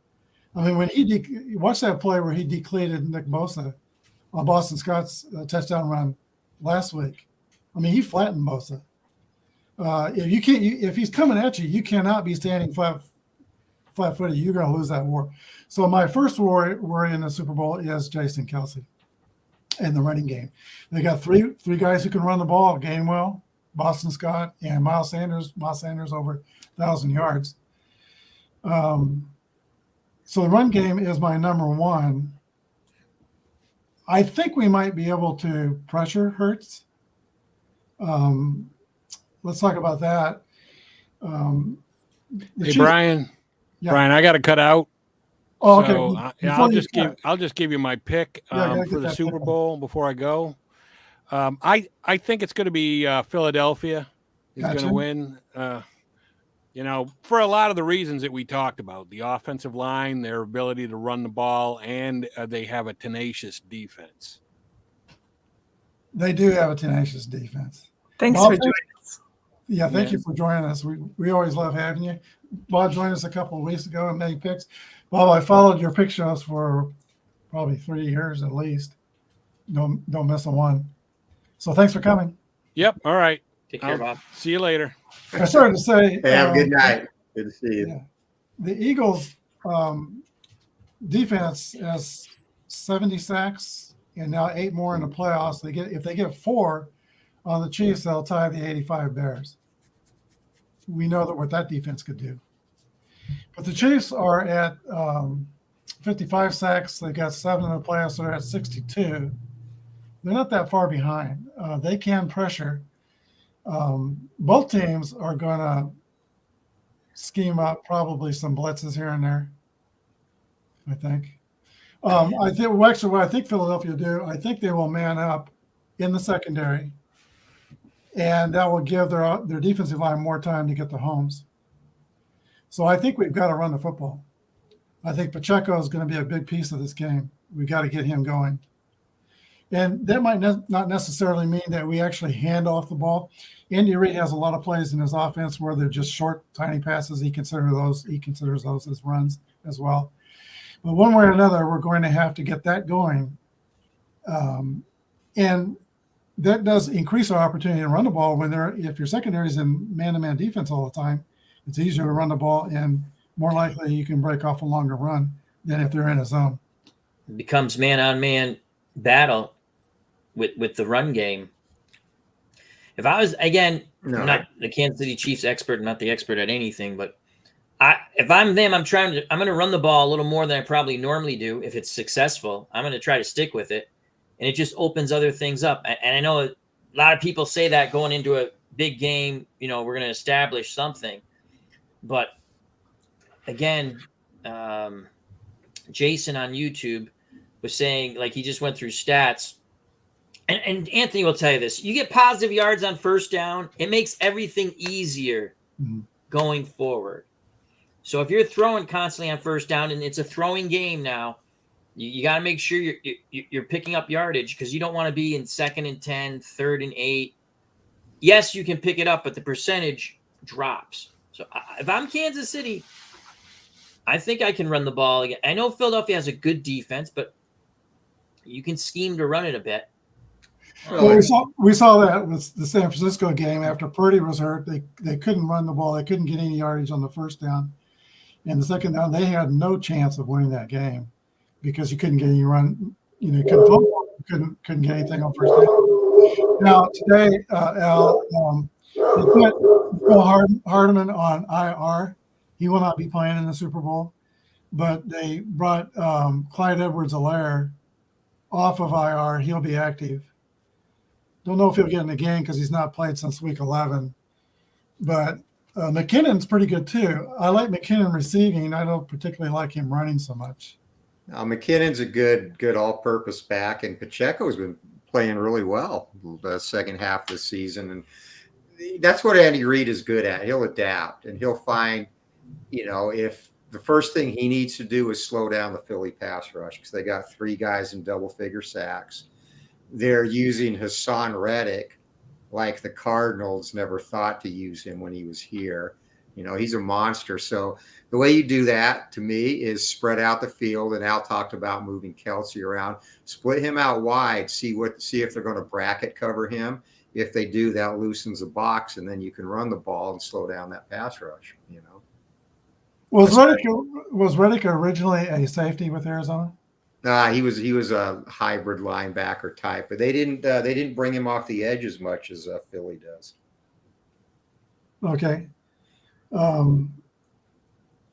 I mean, when he watch that play where he decleated Nick Bosa on Boston Scott's touchdown run last week. I mean, he flattened Bosa. If he's coming at you, you cannot be standing flat-footed. You're going to lose that war. So my first worry in the Super Bowl is Jason Kelsey and the running game. They got three guys who can run the ball: Gainwell, Boston Scott, and Miles Sanders. Miles Sanders over 1,000 yards. So the run game is my number one. I think we might be able to pressure Hurts. Let's talk about that. Hey, Brian. Yeah. Brian, I got to cut out. Oh, okay. So, I'll just give you my pick for the Super Bowl before I go. I think it's going to be Philadelphia is going to win. For a lot of the reasons that we talked about, the offensive line, their ability to run the ball, and they have a tenacious defense. They do have a tenacious defense. Thanks for joining us. Yeah, thank you for joining us. We always love having you. Bob joined us a couple of weeks ago and made picks. Bob, I followed your pick shows for probably 3 years at least. Don't miss a one. So thanks for coming. Yep. All right. Take care, Bob. See you later. I started to say. Hey, have a good night. Good to see you. Yeah. The Eagles defense has 70 sacks and now 8 more in the playoffs. If they get 4 on the Chiefs, they'll tie the 85 Bears. We know what that defense could do. But the Chiefs are at 55 sacks. They got 7 in the playoffs. So they're at 62. They're not that far behind. They can pressure. Both teams are going to scheme up probably some blitzes here and there, I think. What I think Philadelphia will do, I think they will man up in the secondary and that will give their defensive line more time to get to Holmes. So I think we've got to run the football. I think Pacheco is going to be a big piece of this game. We've got to get him going. And that might not necessarily mean that we actually hand off the ball. Andy Reid has a lot of plays in his offense where they're just short, tiny passes. He considers those as runs as well. But one way or another, we're going to have to get that going. And that does increase our opportunity to run the ball if your secondary is in man-to-man defense all the time. It's easier to run the ball, and more likely you can break off a longer run than if they're in a zone. It becomes man-on-man battle with the run game. If I was, again, I'm not the Kansas City Chiefs expert, I'm not the expert at anything, but if I'm them, I'm going to run the ball a little more than I probably normally do. If it's successful, I'm going to try to stick with it. And it just opens other things up. And I know a lot of people say that going into a big game, we're going to establish something. But again, Jason on YouTube was saying, like, he just went through stats. And Anthony will tell you this. You get positive yards on first down, it makes everything easier going forward. So if you're throwing constantly on first down, and it's a throwing game now, you got to make sure you're picking up yardage, because you don't want to be in 2nd and 10, 3rd and 8. Yes, you can pick it up, but the percentage drops. So if I'm Kansas City, I think I can run the ball again. I know Philadelphia has a good defense, but you can scheme to run it a bit. Well, we saw that with the San Francisco game. After Purdy was hurt, they couldn't run the ball. They couldn't get any yardage on the first down. And the second down, they had no chance of winning that game because you couldn't get any run. You couldn't get anything on first down. Now today, Al, they put Bill Hardeman on IR. He will not be playing in the Super Bowl, but they brought Clyde Edwards-Helaire off of IR. He'll be active. Don't know if he'll get in the game because he's not played since week 11. But McKinnon's pretty good too. I like McKinnon receiving. I don't particularly like him running so much. McKinnon's a good all-purpose back, and Pacheco's been playing really well the second half of the season. And that's what Andy Reid is good at. He'll adapt, and he'll find, if the first thing he needs to do is slow down the Philly pass rush, because they got 3 guys in double-figure sacks. They're using Hassan Reddick like the Cardinals never thought to use him when he was here. He's a monster. So the way you do that, to me, is spread out the field. And Al talked about moving Kelsey around. Split him out wide. See if they're going to bracket cover him. If they do, that loosens the box, and then you can run the ball and slow down that pass rush. Was Reddick originally a safety with Arizona? He was a hybrid linebacker type, but they didn't bring him off the edge as much as Philly does. Okay.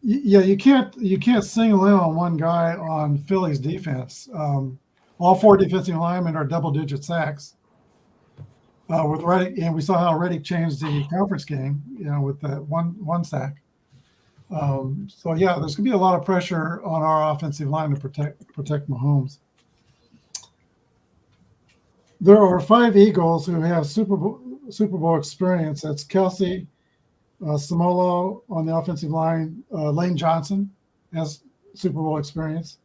Yeah, you can't single in on one guy on Philly's defense. All 4 defensive linemen are double-digit sacks. With Reddick, and we saw how Reddick changed the conference game, with that one sack. So yeah, there's gonna be a lot of pressure on our offensive line to protect Mahomes. There are 5 Eagles who have Super Bowl experience. That's Kelsey, Samolo on the offensive line, Lane Johnson has Super Bowl experience,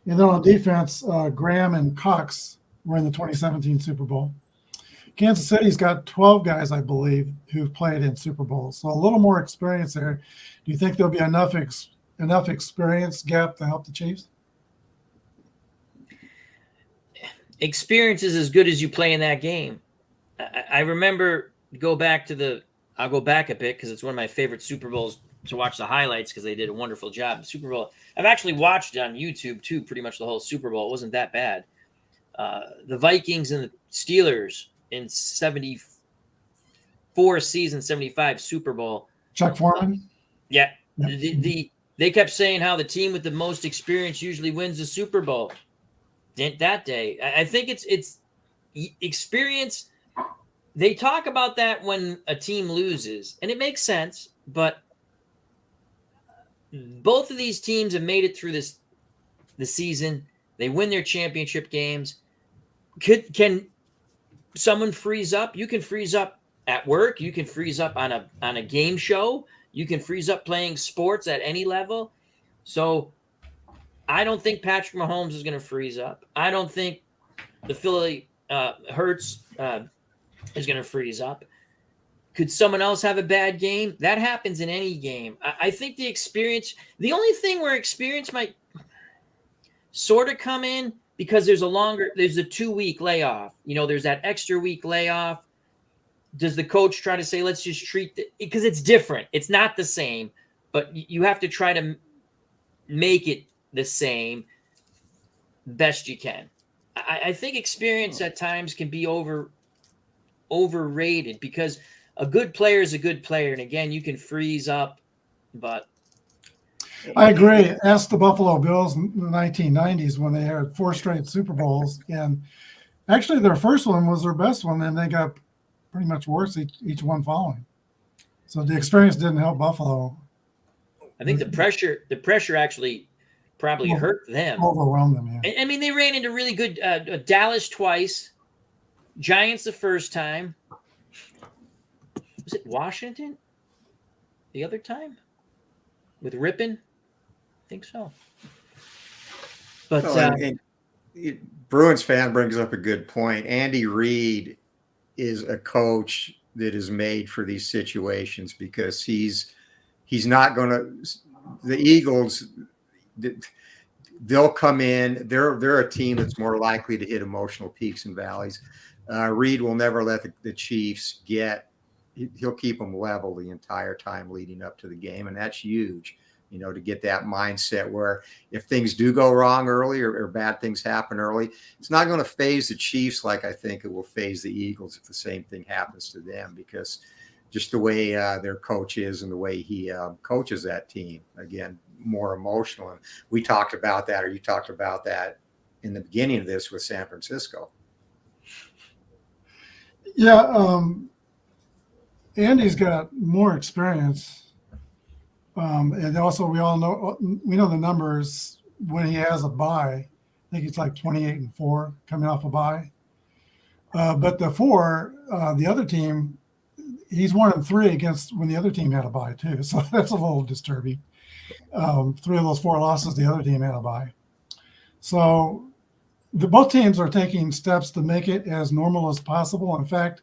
and then on defense, Graham and Cox were in the 2017 Super Bowl. Kansas City's got 12 guys, I believe, who've played in Super Bowls, so a little more experience there. Do you think there'll be enough experience gap to help the Chiefs? Experience is as good as you play in that game. I remember I'll go back a bit because it's one of my favorite Super Bowls to watch the highlights, because they did a wonderful job. The Super Bowl, I've actually watched it on YouTube too, pretty much the whole Super Bowl. It wasn't that bad. The Vikings and the Steelers in 74 season, 75 Super Bowl. Chuck Foreman? Yeah. They kept saying how the team with the most experience usually wins the Super Bowl that day. I think it's experience. They talk about that when a team loses, and it makes sense, but both of these teams have made it through the season. They win their championship games. Can someone freeze up. You can freeze up at work. You can freeze up on a game show. You can freeze up playing sports at any level. So I don't think Patrick Mahomes is going to freeze up. I don't think the Philly Hurts is going to freeze up. Could someone else have a bad game? That happens in any game. I think the only thing where experience might sort of come in, because there's a 2-week layoff. There's that extra week layoff. Does the coach try to say, let's just treat it? Because it's different. It's not the same, but you have to try to make it the same best you can. I think experience at times can be overrated, because a good player is a good player. And again, you can freeze up, but I agree. Ask the Buffalo Bills in the 1990s when they had 4 straight Super Bowls. And actually their first one was their best one, and they got pretty much worse each one following. So the experience didn't help Buffalo. I think the pressure actually probably hurt them. Overwhelmed them, yeah. I mean, they ran into really good Dallas twice, Giants the first time. Was it Washington the other time with Rippon? I think so. But Bruins fan brings up a good point. Andy Reid is a coach that is made for these situations, because he's not going to. The Eagles, they'll come in. They're a team that's more likely to hit emotional peaks and valleys. Reid will never let the Chiefs get. He'll keep them level the entire time leading up to the game, and that's huge. To get that mindset where if things do go wrong early or bad things happen early, it's not going to phase the Chiefs like I think it will phase the Eagles if the same thing happens to them, because just the way their coach is and the way he coaches that team, again, more emotional. And we talked about that, or you talked about that in the beginning of this with San Francisco. Yeah, Andy's got more experience. And also we know the numbers when he has a bye. I think it's like 28-4 coming off a bye. But the other team, he's 1-3 against when the other team had a bye too. So that's a little disturbing. 3 of those 4 losses, the other team had a bye. So both teams are taking steps to make it as normal as possible. In fact,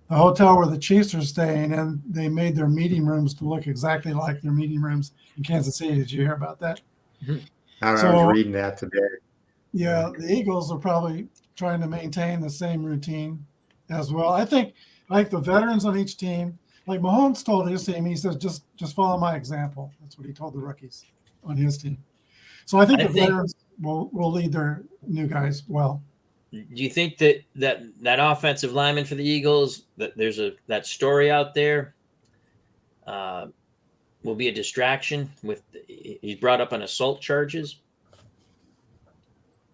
the hotel where the Chiefs are staying in, they made their meeting rooms to look exactly like their meeting rooms in Kansas City. Did you hear about that? Mm-hmm. I was reading that today. Yeah, the Eagles are probably trying to maintain the same routine as well. I think, like the veterans on each team, like Mahomes told his team, he says, just follow my example. That's what he told the rookies on his team. So I think veterans will lead their new guys well. Do you think that offensive lineman for the Eagles, that there's that story out there, will be a distraction? He's brought up on assault charges.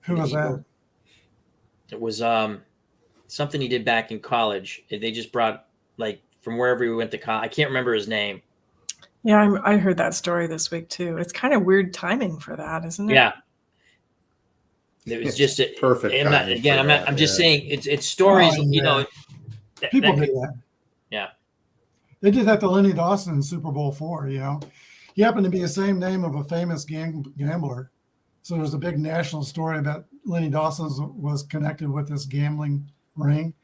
Who was that? It was something he did back in college. They just brought, like, from wherever he went to college. I can't remember his name. Yeah, I heard that story this week too. It's kind of weird timing for that, isn't it? Yeah. It was just perfect. I'm just saying it's stories. Oh, yeah. People do that. Yeah, they did that to Lenny Dawson in Super Bowl IV. He happened to be the same name of a famous gambler, so there's a big national story about Lenny Dawson was connected with this gambling ring.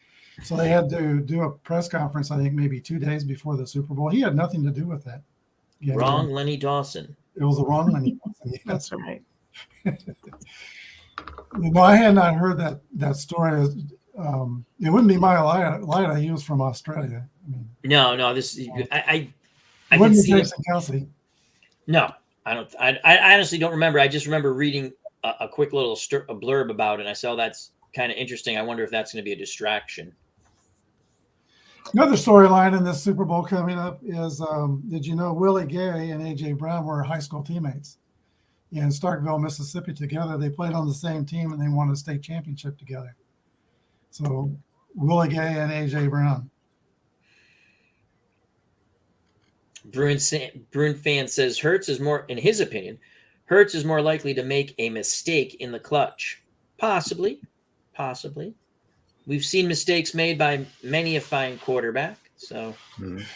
So they had to do a press conference, I think maybe 2 days before the Super Bowl. He had nothing to do with that. Wrong Lenny Dawson. It was the wrong Lenny Dawson. Yeah. That's right. No, I had not heard that story. It wouldn't be Maya Lida. He was from Australia. No. This I wouldn't be Jason Kelsey. No, I don't. I honestly don't remember. I just remember reading a quick little blurb about it. And I saw that's kind of interesting. I wonder if that's going to be a distraction. Another storyline in this Super Bowl coming up is: did you know Willie Gay and AJ Brown were high school teammates? In Starkville, Mississippi, together. They played on the same team and they won a state championship together. So Willie Gay and AJ Brown. Bruin fan says Hurts is more, in his opinion, Hurts is more likely to make a mistake in the clutch. Possibly. we've seen mistakes made by many a fine quarterback. So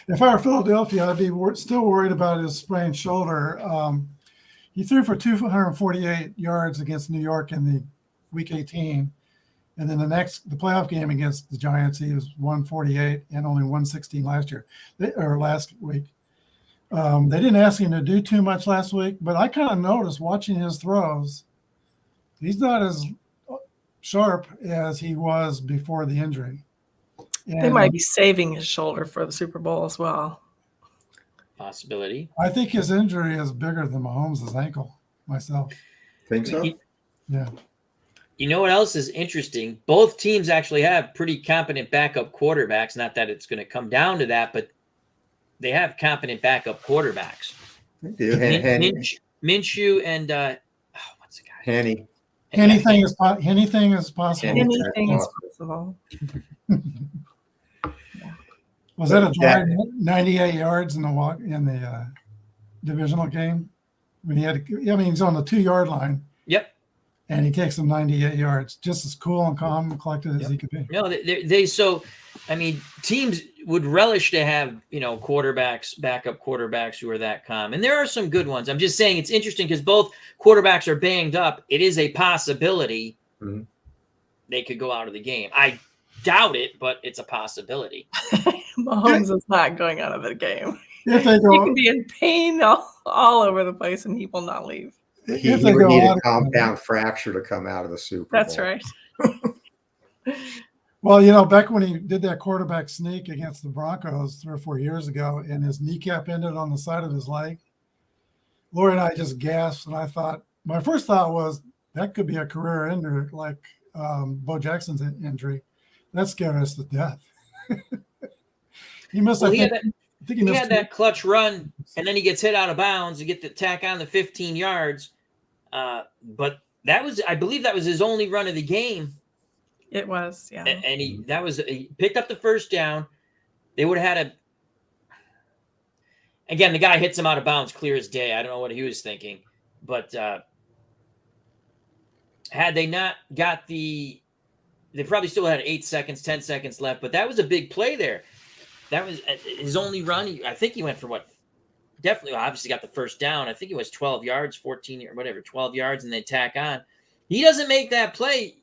if I were Philadelphia, I'd be still worried about his sprained shoulder. He threw for 248 yards against New York in the Week 18. And then the playoff game against the Giants, he was 148 and only 116 last week. They didn't ask him to do too much last week, but I kind of noticed watching his throws, he's not as sharp as he was before the injury. They might be saving his shoulder for the Super Bowl as well. Possibility. I think his injury is bigger than Mahomes' ankle, myself. Think so? Yeah. You know what else is interesting? Both teams actually have pretty competent backup quarterbacks. Not that it's going to come down to that, but they have competent backup quarterbacks. They do. Minshew and what's the guy? Henny. Anything is possible. Anything is possible. Was that a drive 98 yards in the divisional game? When he's on the 2-yard line. Yep. And he takes them 98 yards, just as cool and calm and collected as he could be. No, teams would relish to have, backup quarterbacks who are that calm. And there are some good ones. I'm just saying it's interesting because both quarterbacks are banged up. It is a possibility they could go out of the game. I doubt it, but it's a possibility. Mahomes is not going out of the game. If they go, he can be in pain all over the place, and he will not leave. He would need a compound fracture to come out of the Super Bowl. That's right. Well, back when he did that quarterback sneak against the Broncos 3 or 4 years ago, and his kneecap ended on the side of his leg, Lori and I just gasped, and my first thought was that could be a career ender like Bo Jackson's injury. That scared us to death. He missed. Well, he had that clutch run, and then he gets hit out of bounds. You get the tack on the 15 yards. But I believe that was his only run of the game. It was, yeah. And he picked up the first down. They would have had again, the guy hits him out of bounds clear as day. I don't know what he was thinking. But had they not got they probably still had 8 seconds, 10 seconds left. But that was a big play there. That was his only run. I think he went for definitely obviously got the first down. I think it was 12 yards, 14 or whatever, 12 yards, and they tack on. He doesn't make that play.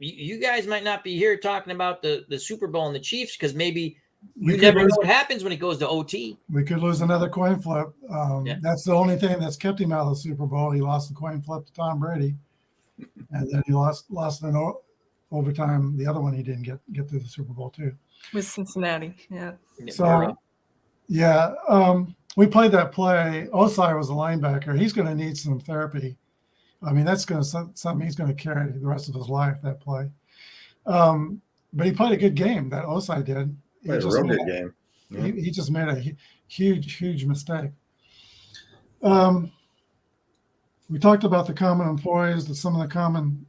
You guys might not be here talking about the Super Bowl and the Chiefs because maybe you never know what happens when it goes to OT. We could lose another coin flip. That's the only thing that's kept him out of the Super Bowl. He lost the coin flip to Tom Brady, and then he lost in overtime. The other one he didn't get to the Super Bowl too. With Cincinnati, yeah. So, we played that play. Osai was a linebacker. He's going to need some therapy. I mean, that's going to something he's going to carry the rest of his life. That play, but he played a good game. That Osai did. Played a real good game. Yeah. He just made a huge mistake. We talked about the common employees, some of the common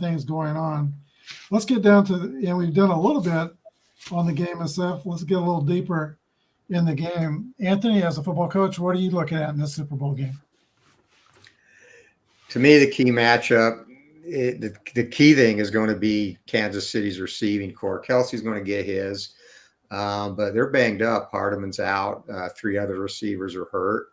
things going on. Let's get down to, we've done a little bit on the game itself. Let's get a little deeper in the game. Anthony, as a football coach, what are you looking at in this Super Bowl game? To me, the key matchup, the key thing is going to be Kansas City's receiving core. Kelsey's going to get his, but they're banged up. Hardeman's out. 3 other receivers are hurt.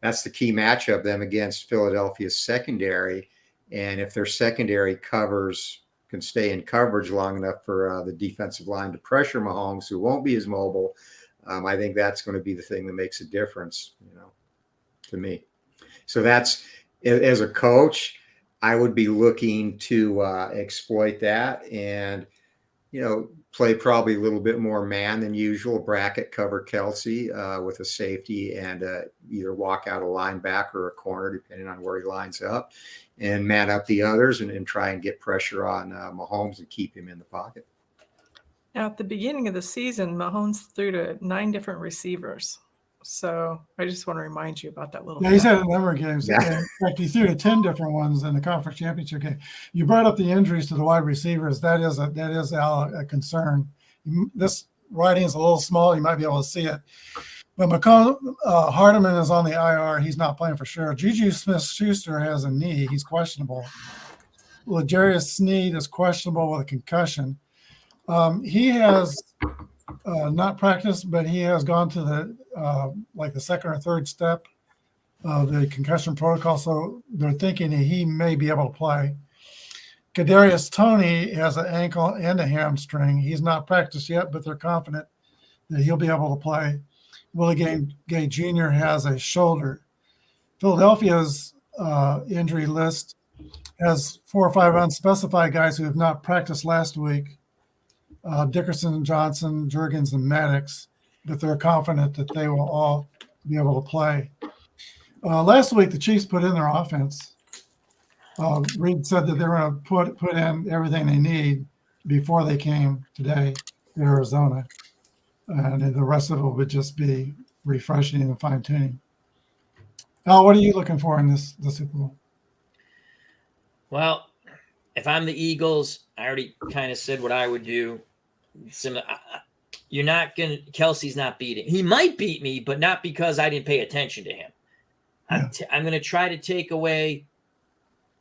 That's the key matchup, them against Philadelphia's secondary. And if their secondary can stay in coverage long enough for the defensive line to pressure Mahomes, who won't be as mobile, I think that's going to be the thing that makes a difference, to me. So that's, as a coach, I would be looking to exploit that and, play probably a little bit more man than usual, bracket cover Kelsey with a safety and either walk out a linebacker or a corner, depending on where he lines up, and man up the others and try and get pressure on Mahomes and keep him in the pocket. Now, at the beginning of the season, Mahomes threw to 9 different receivers. So I just want to remind you about that little. Yeah, he's had a number of games. Yeah. In fact, he threw to 10 different ones in the conference championship game. You brought up the injuries to the wide receivers. That is a concern. This writing is a little small. You might be able to see it. But Hardeman is on the IR. He's not playing for sure. Juju Smith-Schuster has a knee. He's questionable. L'Jarius Sneed is questionable with a concussion. He has not practiced, but he has gone to the second or third step of the concussion protocol. So they're thinking that he may be able to play. Kadarius Toney has an ankle and a hamstring. He's not practiced yet, but they're confident that he'll be able to play. Willie Gay Jr. has a shoulder. Philadelphia's injury list has 4 or 5 unspecified guys who have not practiced last week. Dickerson, Johnson, Juergens, and Maddox, but they're confident that they will all be able to play. Last week, the Chiefs put in their offense. Reed said that they're going to put in everything they need before they came today to Arizona, and the rest of it would just be refreshing and fine-tuning. Al, what are you looking for in the Super Bowl? Well, if I'm the Eagles, I already kind of said what I would do. You're not going to – Kelsey's not beating. He might beat me, but not because I didn't pay attention to him. Yeah. I'm going to try to take away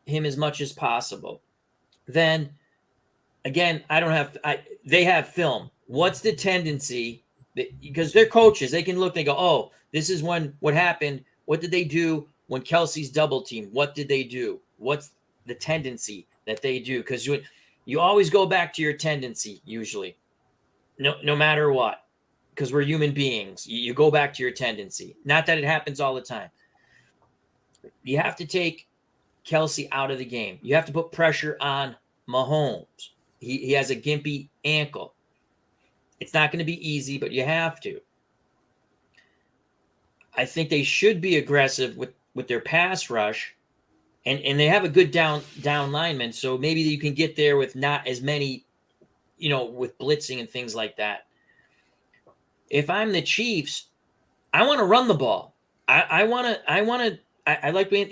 him as much as possible. Then, again, they have film. What's the tendency? Because they're coaches. They can look, they go, oh, this is what happened. What did they do when Kelsey's double team? What did they do? What's the tendency that they do? Because you always go back to your tendency, usually, no matter what, because we're human beings. You go back to your tendency. Not that it happens all the time. You have to take Kelsey out of the game. You have to put pressure on Mahomes. He has a gimpy ankle. It's not going to be easy, but you have to. I think they should be aggressive with their pass rush, and they have a good down lineman, so maybe you can get there with not as many, with blitzing and things like that. If I'm the Chiefs, I want to run the ball. I like when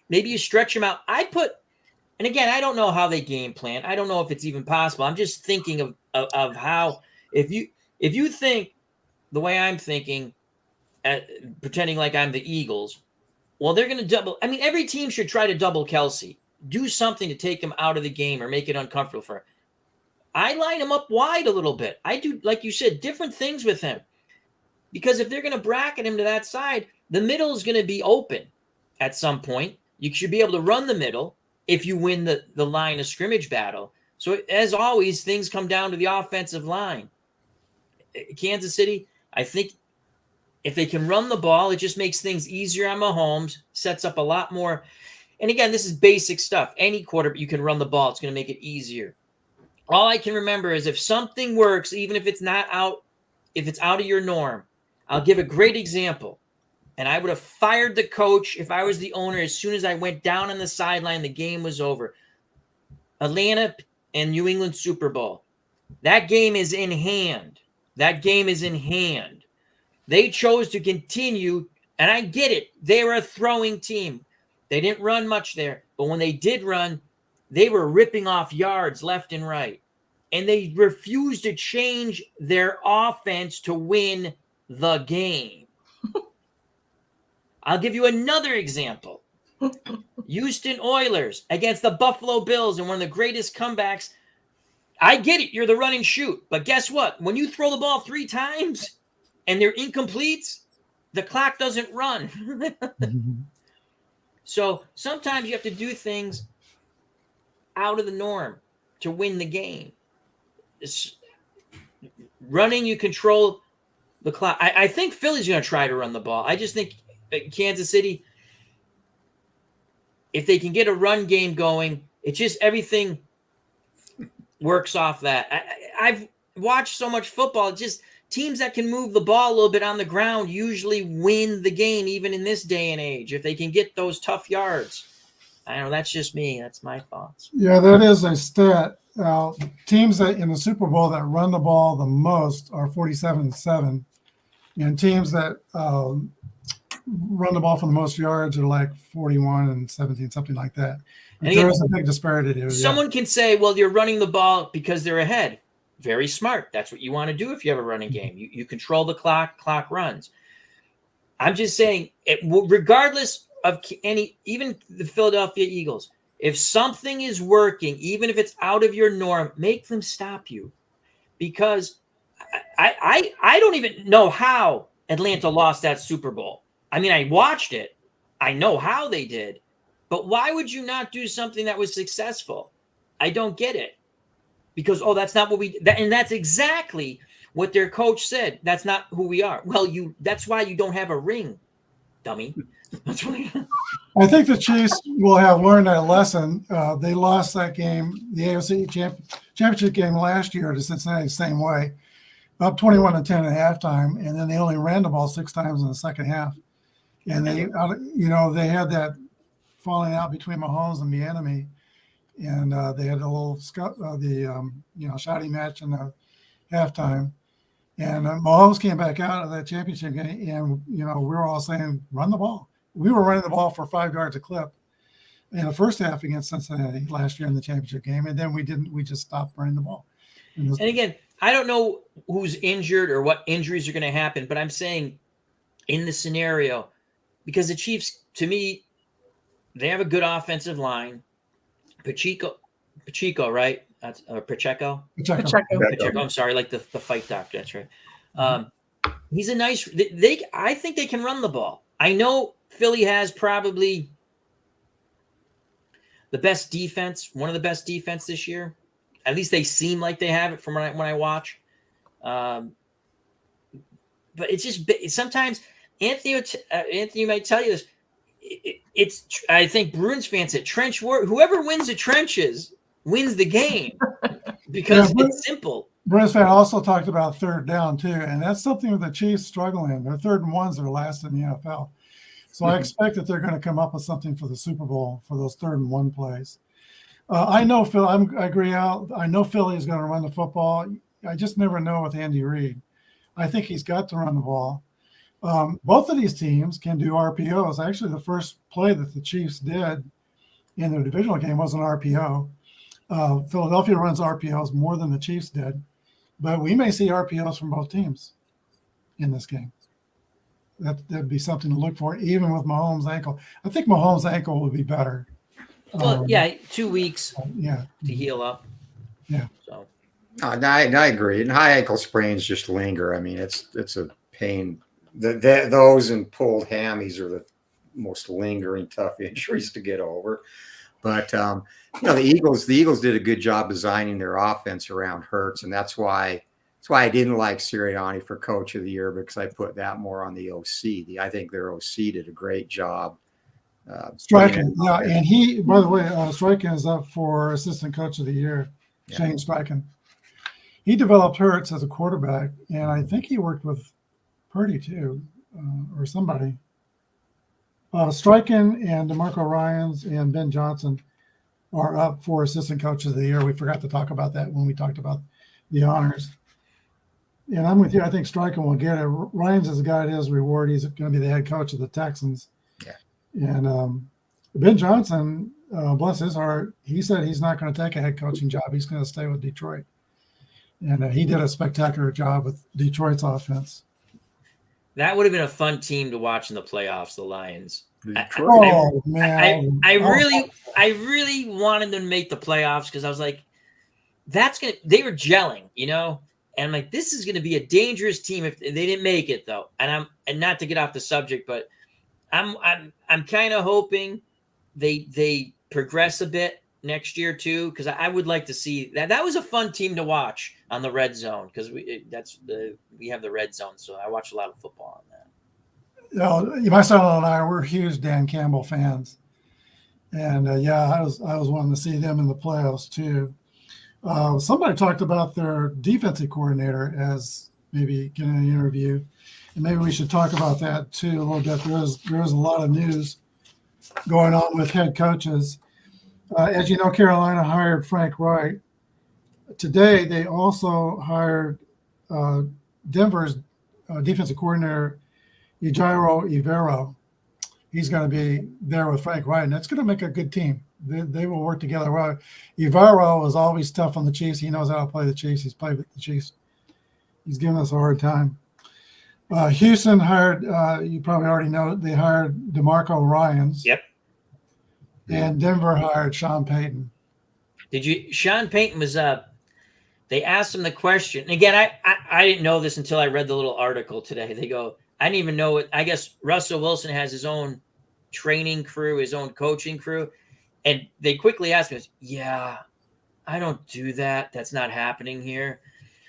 maybe you stretch them out. And again, I don't know how they game plan. I don't know if it's even possible. I'm just thinking of how, if you think the way I'm thinking, pretending like I'm the Eagles, well, they're going to double. I mean, every team should try to double Kelsey. Do something to take him out of the game or make it uncomfortable for him. I line him up wide a little bit. I do, like you said, different things with him. Because if they're going to bracket him to that side, the middle is going to be open at some point. You should be able to run the middle if you win the line of scrimmage battle. So, as always, things come down to the offensive line. Kansas City, I think if they can run the ball, it just makes things easier on Mahomes, sets up a lot more. And again, this is basic stuff. Any quarterback, you can run the ball. It's going to make it easier. All I can remember is if something works, even if it's not out, if it's out of your norm, I'll give a great example. And I would have fired the coach if I was the owner as soon as I went down on the sideline, the game was over. Atlanta and New England Super Bowl. That game is in hand. That game is in hand. They chose to continue, and I get it. They were a throwing team. They didn't run much there. But when they did run, they were ripping off yards left and right. And they refused to change their offense to win the game. I'll give you another example. Houston Oilers against the Buffalo Bills in one of the greatest comebacks. I get it. You're the run and shoot. But guess what? When you throw the ball 3 times and they're incompletes, the clock doesn't run. So sometimes you have to do things out of the norm to win the game. Running, you control the clock. I think Philly's going to try to run the ball. I just think Kansas City, if they can get a run game going, it's just everything works off that. I've watched so much football. Just teams that can move the ball a little bit on the ground usually win the game, even in this day and age, if they can get those tough yards. I don't know. That's just me. That's my thoughts. Yeah, that is a stat. Teams that in the Super Bowl that run the ball the most are 47-7, and teams that run the ball for the most yards are like 41-17, something like that. And there is a big disparity there. Someone can say, well, you're running the ball because they're ahead. Very smart. That's what you want to do if you have a running game. You control the clock runs. I'm just saying, regardless of even the Philadelphia Eagles, If something is working, even if it's out of your norm, make them stop you. Because I don't even know how Atlanta lost that Super Bowl. I mean, I watched it. I know how they did. But why would you not do something that was successful? I don't get it. Because, that's not what and that's exactly what their coach said. That's not who we are. Well, that's why you don't have a ring, dummy. That's why. I think the Chiefs will have learned that lesson. They lost that game, the AFC championship game last year to Cincinnati the same way, up 21-10 at halftime, and then they only ran the ball 6 times in the second half. And they had that falling out between Mahomes and the enemy, and they had a little shouting match in the halftime. And Mahomes came back out of that championship game, and we were all saying, "Run the ball." We were running the ball for 5 yards a clip in the first half against Cincinnati last year in the championship game, and then we didn't. We just stopped running the ball. And again, I don't know who's injured or what injuries are going to happen, but I'm saying in the scenario, because the Chiefs, to me, they have a good offensive line. Pacheco, right? That's Pacheco. Pacheco. I'm sorry, like the fight doctor. That's right. He's a nice. I think they can run the ball. I know Philly has probably the best defense, one of the best defense this year. At least they seem like they have it from when I watch. But it's just sometimes Anthony might tell you this. It's I think Bruins fans said trench war. Whoever wins the trenches wins the game because it's simple. Bruins fan also talked about third down too, and that's something that the Chiefs struggle in. Their 3rd and 1s are last in the NFL. So I expect that they're going to come up with something for the Super Bowl for those 3rd and 1 plays. I know Phil. I agree. I know Philly is going to run the football. I just never know with Andy Reid. I think he's got to run the ball. Both of these teams can do RPOs. Actually, the first play that the Chiefs did in their divisional game was an RPO. Philadelphia runs RPOs more than the Chiefs did, but we may see RPOs from both teams in this game. That'd be something to look for, even with Mahomes' ankle. I think Mahomes' ankle would be better. Well, 2 weeks to heal up. Yeah. So. I agree. And high ankle sprains just linger. I mean, it's a pain. Those and pulled hammies are the most lingering tough injuries to get over. But the Eagles did a good job designing their offense around Hurts, and that's why I didn't like Sirianni for Coach of the Year, because I put that more on the OC. I think their OC did a great job. Stryken, and he, by the way, Stryken is up for Assistant Coach of the Year. Yeah. Shane Stryken. He developed Hurts as a quarterback, and I think he worked with Purdy too, or somebody. Stryken and DeMarco Ryans and Ben Johnson are up for Assistant Coaches of the Year. We forgot to talk about that when we talked about the honors. And I'm with you. I think Stryken will get it. Ryans has got his reward. He's going to be the head coach of the Texans. Yeah. And Ben Johnson, bless his heart, he said he's not going to take a head coaching job. He's going to stay with Detroit. And he did a spectacular job with Detroit's offense. That would have been a fun team to watch in the playoffs, the Lions. Man. I really wanted them to make the playoffs because I was like, they were gelling, and I'm like, this is gonna be a dangerous team if they didn't make it though. And not to get off the subject, but I'm kind of hoping they progress a bit next year too, because I would like to see that. That was a fun team to watch on the Red Zone, because we have the Red Zone, so I watch a lot of football on that. My son and I, we're huge Dan Campbell fans, and I was wanting to see them in the playoffs too. Somebody talked about their defensive coordinator as maybe getting an interview, and maybe we should talk about that too a little bit. There is a lot of news going on with head coaches. As you know, Carolina hired Frank Wright. Today, they also hired Denver's defensive coordinator, Ejiro Evero. He's going to be there with Frank Wright, and that's going to make a good team. They will work together well. Evero is always tough on the Chiefs. He knows how to play the Chiefs. He's played with the Chiefs. He's giving us a hard time. Houston hired, you probably already know, they hired DeMarco Ryans. Yep. And Denver hired Sean Payton. Sean Payton was they asked him the question. And again, I didn't know this until I read the little article today. They go, I didn't even know it. I guess Russell Wilson has his own training crew, his own coaching crew. And they quickly asked him, yeah, I don't do that. That's not happening here.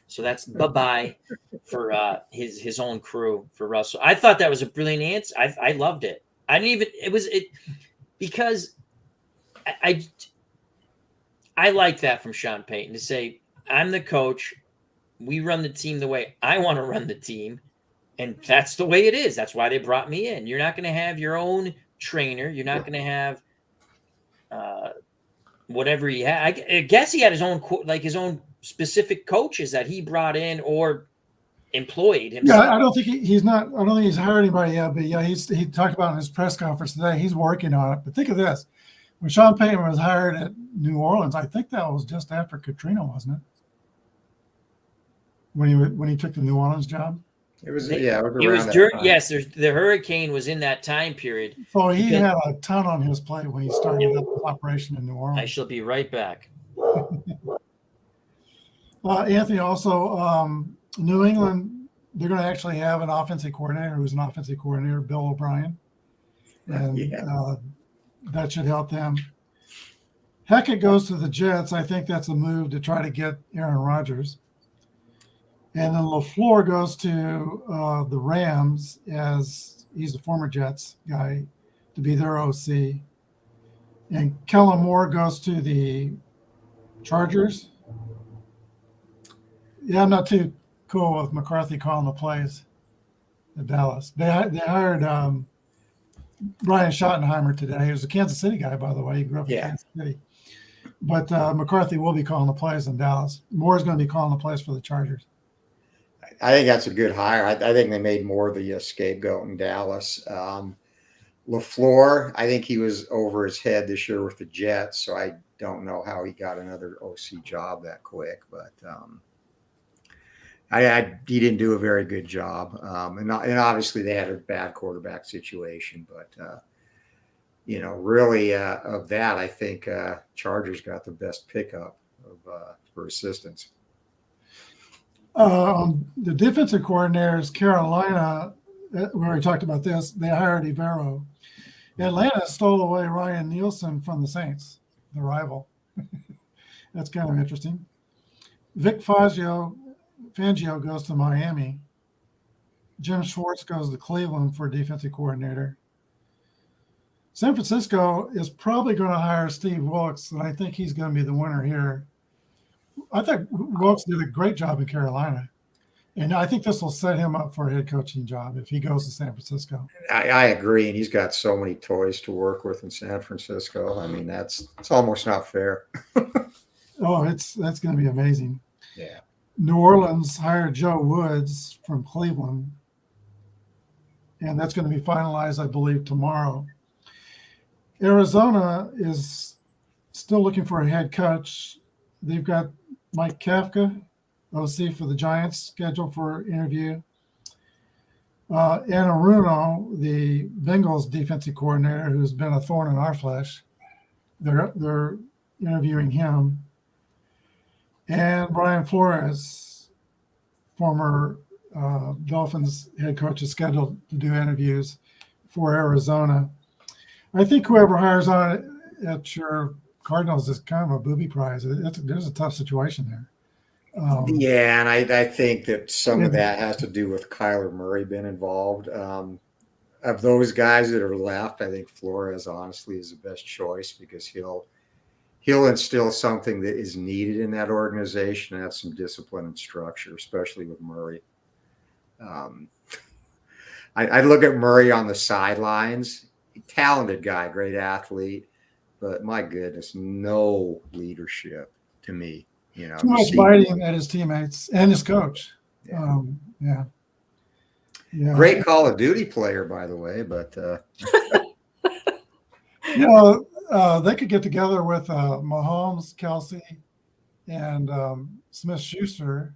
So that's bye-bye for his own crew for Russell. I thought that was a brilliant answer. I loved it. I didn't even because I like that from Sean Payton to say, I'm the coach. We run the team the way I want to run the team. And that's the way it is. That's why they brought me in. You're not going to have your own trainer. You're not going to have whatever he had. I guess he had his own specific coaches that he brought in or employed himself. Yeah, I don't think he's hired anybody yet, but yeah, he talked about in his press conference today, he's working on it. But think of this. When Sean Payton was hired at New Orleans, I think that was just after Katrina, wasn't it? When he took the New Orleans job? It was during the hurricane was in that time period. So he had a ton on his plate when he started up the operation in New Orleans. I shall be right back. Anthony, also New England, they're going to actually have an offensive coordinator who's an offensive coordinator, Bill O'Brien. And that should help them. Hackett goes to the Jets. I think that's a move to try to get Aaron Rodgers. And then LaFleur goes to the Rams, as he's a former Jets guy, to be their OC. And Kellen Moore goes to the Chargers. Yeah, I'm not too cool with McCarthy calling the plays at Dallas. They hired Brian Schottenheimer today. He was a Kansas City guy, by the way. He grew up in Kansas City. But McCarthy will be calling the plays in Dallas. Moore's going to be calling the plays for the Chargers. I think that's a good hire. I think they made Moore the scapegoat in Dallas. LaFleur, I think he was over his head this year with the Jets, so I don't know how he got another OC job that quick. But he didn't do a very good job. And obviously they had a bad quarterback situation. But, really of that, I think Chargers got the best pickup for assistants. The defensive coordinators, Carolina, we already talked about this, they hired Ivero. Atlanta stole away Ryan Nielsen from the Saints, the rival. That's kind of interesting. Vic Fangio goes to Miami. Jim Schwartz goes to Cleveland for defensive coordinator. San Francisco is probably going to hire Steve Wilkes, and I think he's going to be the winner here. I think Wilkes did a great job in Carolina, and I think this will set him up for a head coaching job if he goes to San Francisco. I agree, and he's got so many toys to work with in San Francisco. I mean, it's almost not fair. That's going to be amazing. Yeah. New Orleans hired Joe Woods from Cleveland, and that's going to be finalized, I believe, tomorrow. Arizona is still looking for a head coach. They've got Mike Kafka, OC for the Giants, scheduled for interview. Anaruno, the Bengals defensive coordinator, who's been a thorn in our flesh, they're interviewing him. And Brian Flores, former Dolphins head coach, is scheduled to do interviews for Arizona. I think whoever hires on at your Cardinals is kind of a booby prize. There's a tough situation there. And I think that some of that has to do with Kyler Murray being involved. Of those guys that are left, I think Flores honestly is the best choice because he'll instill something that is needed in that organization. And that's some discipline and structure, especially with Murray. I look at Murray on the sidelines. Talented guy, great athlete, but my goodness, no leadership to me. Too much biting at his teammates and his coach. Yeah. Great Call of Duty player, by the way, but they could get together with Mahomes, Kelsey, and Smith-Schuster.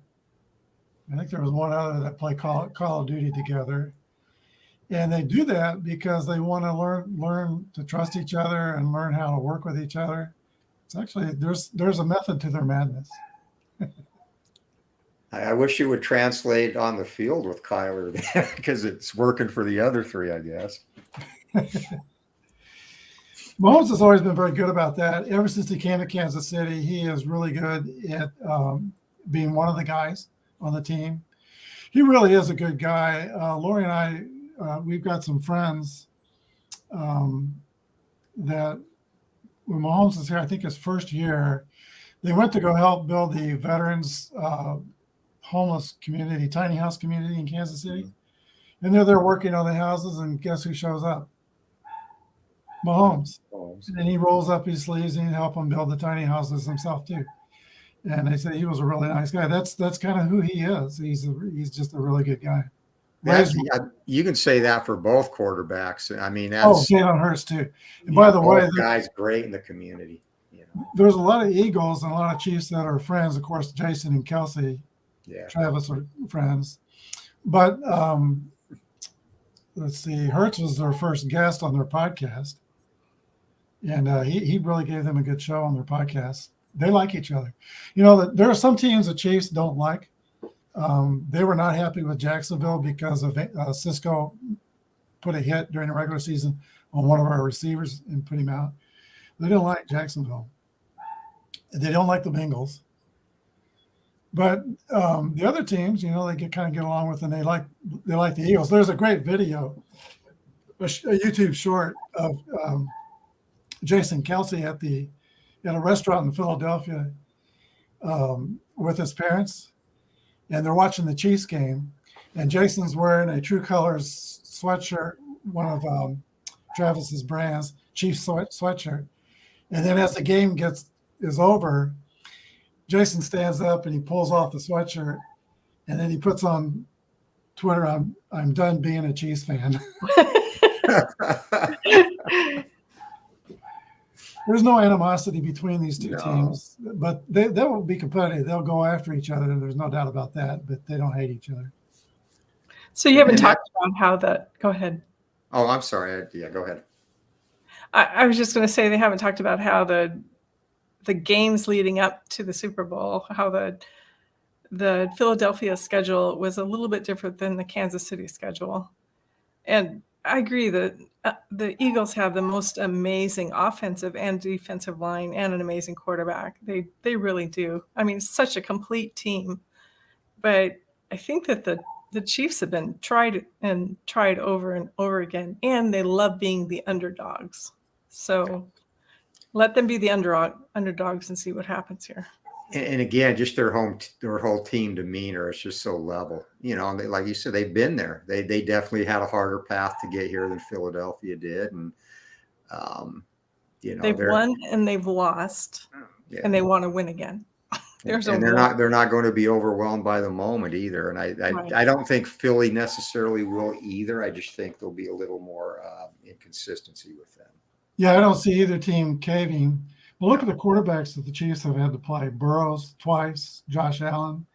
I think there was one other that played Call of Duty together. And they do that because they want to learn to trust each other and learn how to work with each other. It's actually, there's a method to their madness. I wish it would translate on the field with Kyler there because it's working for the other three, I guess. Mahomes has always been very good about that. Ever since he came to Kansas City, he is really good at being one of the guys on the team. He really is a good guy. Lori and I, we've got some friends that when Mahomes was here, I think his first year, they went to go help build the veterans homeless community, tiny house community in Kansas City. And they're there working on the houses, and guess who shows up? Mahomes. And he rolls up his sleeves and he help them build the tiny houses himself too. And they say he was a really nice guy. That's kind of who he is. He's just a really good guy. You can say that for both quarterbacks. I mean, Jalen Hurts too. And by the way, the guy's great in the community. There's a lot of Eagles and a lot of Chiefs that are friends. Of course, Jason and Kelsey, Travis are friends. But let's see, Hurts was their first guest on their podcast. And he really gave them a good show on their podcast. They like each other. You know, there are some teams the Chiefs don't like. They were not happy with Jacksonville because of Cisco put a hit during the regular season on one of our receivers and put him out. They didn't like Jacksonville. They don't like the Bengals. But the other teams, you know, they kind of get along with, and they like the Eagles. There's a great video, a YouTube short of Jason Kelsey at a restaurant in Philadelphia with his parents, and they're watching the Chiefs game, and Jason's wearing a True Colors sweatshirt, one of Travis's brands, Chiefs sweatshirt. And then as the game is over, Jason stands up and he pulls off the sweatshirt, and then he puts on Twitter, "I'm done being a Chiefs fan." There's no animosity between these two teams, but they will be competitive. They'll go after each other, and there's no doubt about that, but they don't hate each other. So you haven't talked about how go ahead. Oh, I'm sorry. Go ahead. I was just going to say they haven't talked about how the games leading up to the Super Bowl, how the Philadelphia schedule was a little bit different than the Kansas City schedule. And I agree that the Eagles have the most amazing offensive and defensive line and an amazing quarterback. They really do. I mean, such a complete team. But I think that the Chiefs have been tried over and over again, and they love being the underdogs. So let them be the underdogs and see what happens here. And again, just their whole team demeanor is just so level. You know, and like you said, they've been there. They definitely had a harder path to get here than Philadelphia did, and you know, they've won and they've lost, and they want to win again. They're not going to be overwhelmed by the moment either. And I don't think Philly necessarily will either. I just think there'll be a little more inconsistency with them. Yeah, I don't see either team caving. Well, look at the quarterbacks that the Chiefs have had to play. Burrows twice, Josh Allen.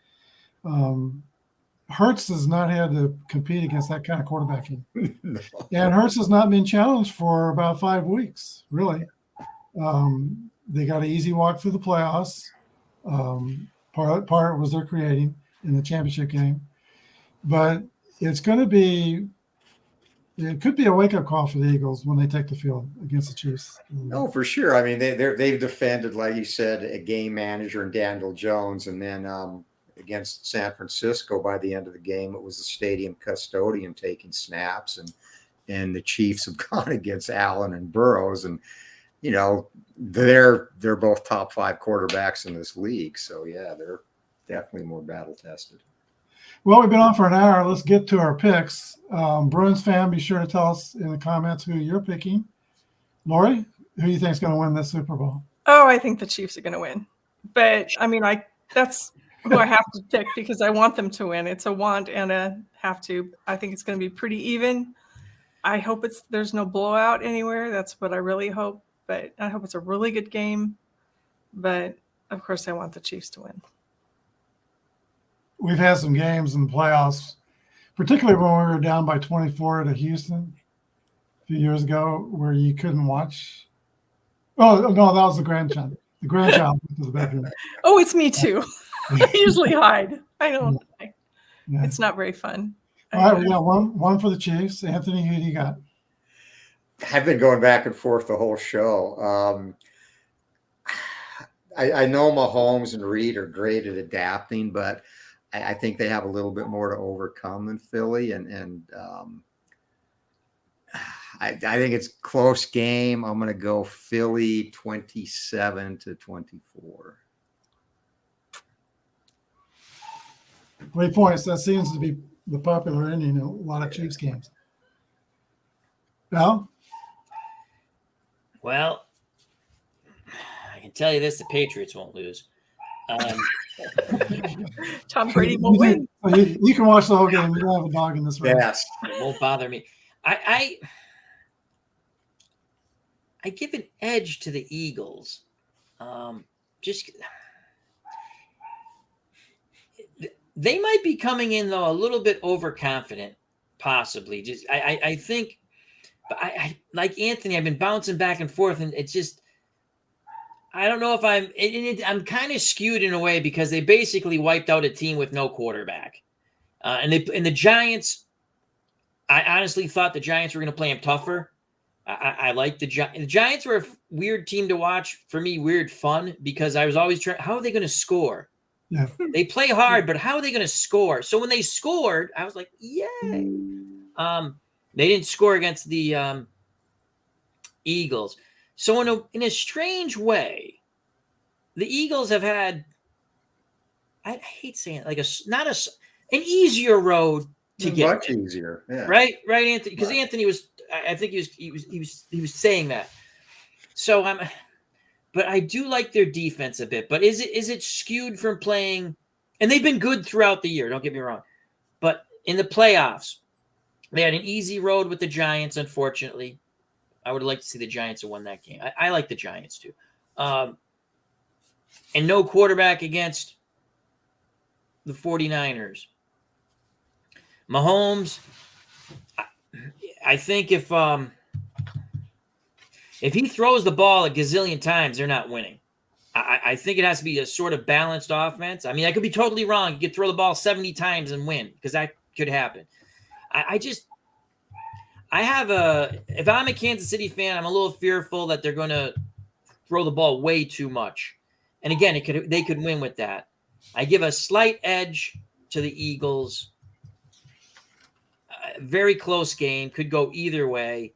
Hurts has not had to compete against that kind of quarterbacking. No. And Hurts has not been challenged for about 5 weeks, really. They got an easy walk through the playoffs. Part was their creating in the championship game. But it's going to be – it could be a wake-up call for the Eagles when they take the field against the Chiefs. No, for sure. I mean, they've defended, like you said, a game manager and Daniel Jones, and then against San Francisco, by the end of the game, it was the stadium custodian taking snaps, and the Chiefs have gone against Allen and Burrows, and you know they're both top 5 quarterbacks in this league. So yeah, they're definitely more battle tested. Well, we've been on for an hour. Let's get to our picks. Bruins fan, be sure to tell us in the comments who you're picking. Lori, who do you think is going to win this Super Bowl? Oh, I think the Chiefs are going to win. But, I mean, that's who I have to pick because I want them to win. It's a want and a have to. I think it's going to be pretty even. I hope there's no blowout anywhere. That's what I really hope. But I hope it's a really good game. But, of course, I want the Chiefs to win. We've had some games in the playoffs particularly when we were down by 24 to Houston a few years ago, where you couldn't watch. Oh no, that was the grandchild. The grandchild went to the bedroom. Oh, it's me too. I usually hide. I don't. Yeah. It's not very fun. All right, we got one for the Chiefs. Anthony, who do you got? I've been going back and forth the whole show. I know Mahomes and Reed are great at adapting, but I think they have a little bit more to overcome than Philly. And I think it's a close game. I'm going to go Philly 27-24. 3 points. That seems to be the popular ending in a lot of Chiefs games. Now, Well, I can tell you this: the Patriots won't lose. Tom Brady will win. You can watch the whole game. You don't have a dog in this race. Yes. It won't bother me. I give an edge to the Eagles. Just they might be coming in though a little bit overconfident, possibly. Just I think, but I like Anthony. I've been bouncing back and forth, and it's just I don't know if I'm kind of skewed in a way because they basically wiped out a team with no quarterback, and the Giants. I honestly thought the Giants were going to play them tougher. I like the Giants. The Giants were a weird team to watch for me. Weird fun because I was always trying. How are they going to score? Yeah. They play hard, but how are they going to score? So when they scored, I was like, yay. They didn't score against the Eagles. So in a strange way, the Eagles have had, I hate saying it, like an easier road to get. Much easier. Yeah. Right, Anthony, because Anthony was, I think he was saying that. So but I do like their defense a bit. But is it skewed from playing? And they've been good throughout the year. Don't get me wrong, but in the playoffs, they had an easy road with the Giants. Unfortunately, I would have liked to see the Giants have won that game. I like the Giants too, and no quarterback against the 49ers. Mahomes, I think if he throws the ball a gazillion times, they're not winning. I think it has to be a sort of balanced offense. I mean, I could be totally wrong. You could throw the ball 70 times and win because that could happen. If I'm a Kansas City fan, I'm a little fearful that they're going to throw the ball way too much. And again, they could win with that. I give a slight edge to the Eagles. Very close game. Could go either way.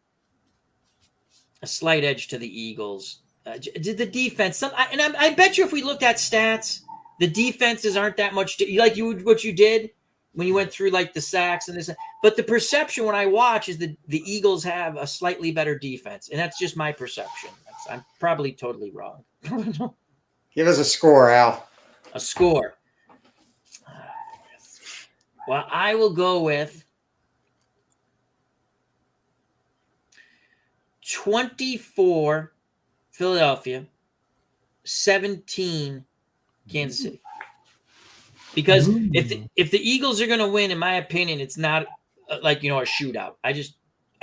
A slight edge to the Eagles. The defense, I bet you if we looked at stats, the defenses aren't that much. What you did when you went through like the sacks and this. But the perception when I watch is the Eagles have a slightly better defense, and that's just my perception. I'm probably totally wrong. Give us a score, Al. A score. Well, I will go with 24 Philadelphia, 17 Kansas City. Because if the Eagles are going to win, in my opinion, it's not a shootout. I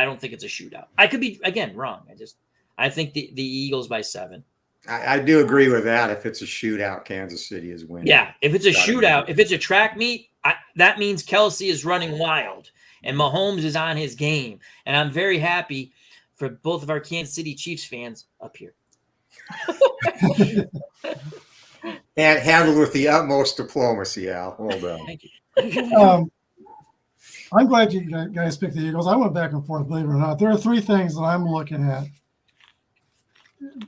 don't think it's a shootout. I could be again wrong. I think the Eagles by 7. I do agree with that. If it's a shootout, Kansas City is winning. Yeah, if it's a shootout, if it's a track meet, that means Kelsey is running wild and Mahomes is on his game. And I'm very happy for both of our Kansas City Chiefs fans up here. And handled with the utmost diplomacy, Al. Well done. Thank you. I'm glad you guys picked the Eagles. I went back and forth, believe it or not. There are 3 things that I'm looking at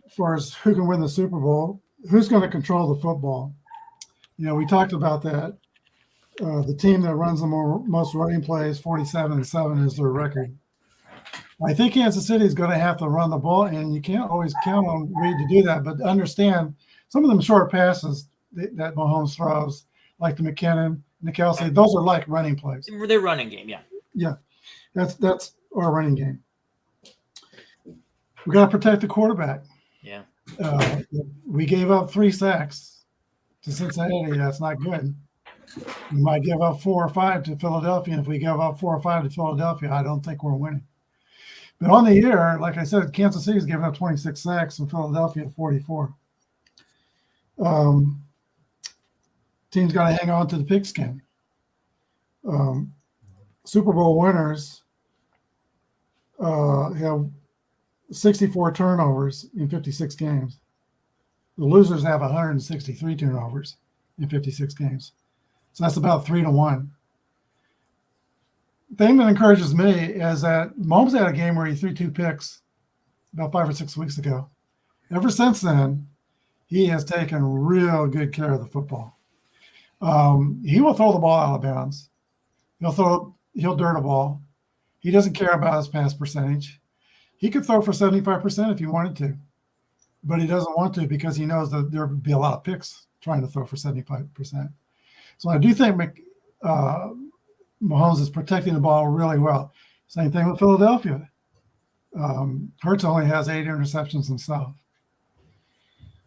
as far as who can win the Super Bowl, who's going to control the football. We talked about that. The team that runs the most running plays, 47-7 is their record. I think Kansas City is going to have to run the ball, and you can't always count on Reed to do that. But understand some of them short passes that Mahomes throws, like the McKinnon and the Kelsey, those are like running plays. They're running game, yeah. Yeah, that's our running game. We got to protect the quarterback. Yeah. We gave up 3 sacks to Cincinnati. That's not good. We might give up 4 or 5 to Philadelphia. If we give up 4 or 5 to Philadelphia, I don't think we're winning. But on the year, like I said, Kansas City's given up 26 sacks and Philadelphia 44. Team's got to hang on to the pigskin. Super Bowl winners have 64 turnovers in 56 games. The losers have 163 turnovers in 56 games. So that's about 3-1. The thing that encourages me is that Mahomes had a game where he threw 2 picks about 5 or 6 weeks ago. Ever since then, he has taken real good care of the football. He will throw the ball out of bounds. He'll dirt a ball. He doesn't care about his pass percentage. He could throw for 75% if he wanted to, but he doesn't want to because he knows that there would be a lot of picks trying to throw for 75%. So I do think Mahomes is protecting the ball really well. Same thing with Philadelphia. Hurts only has 8 interceptions himself.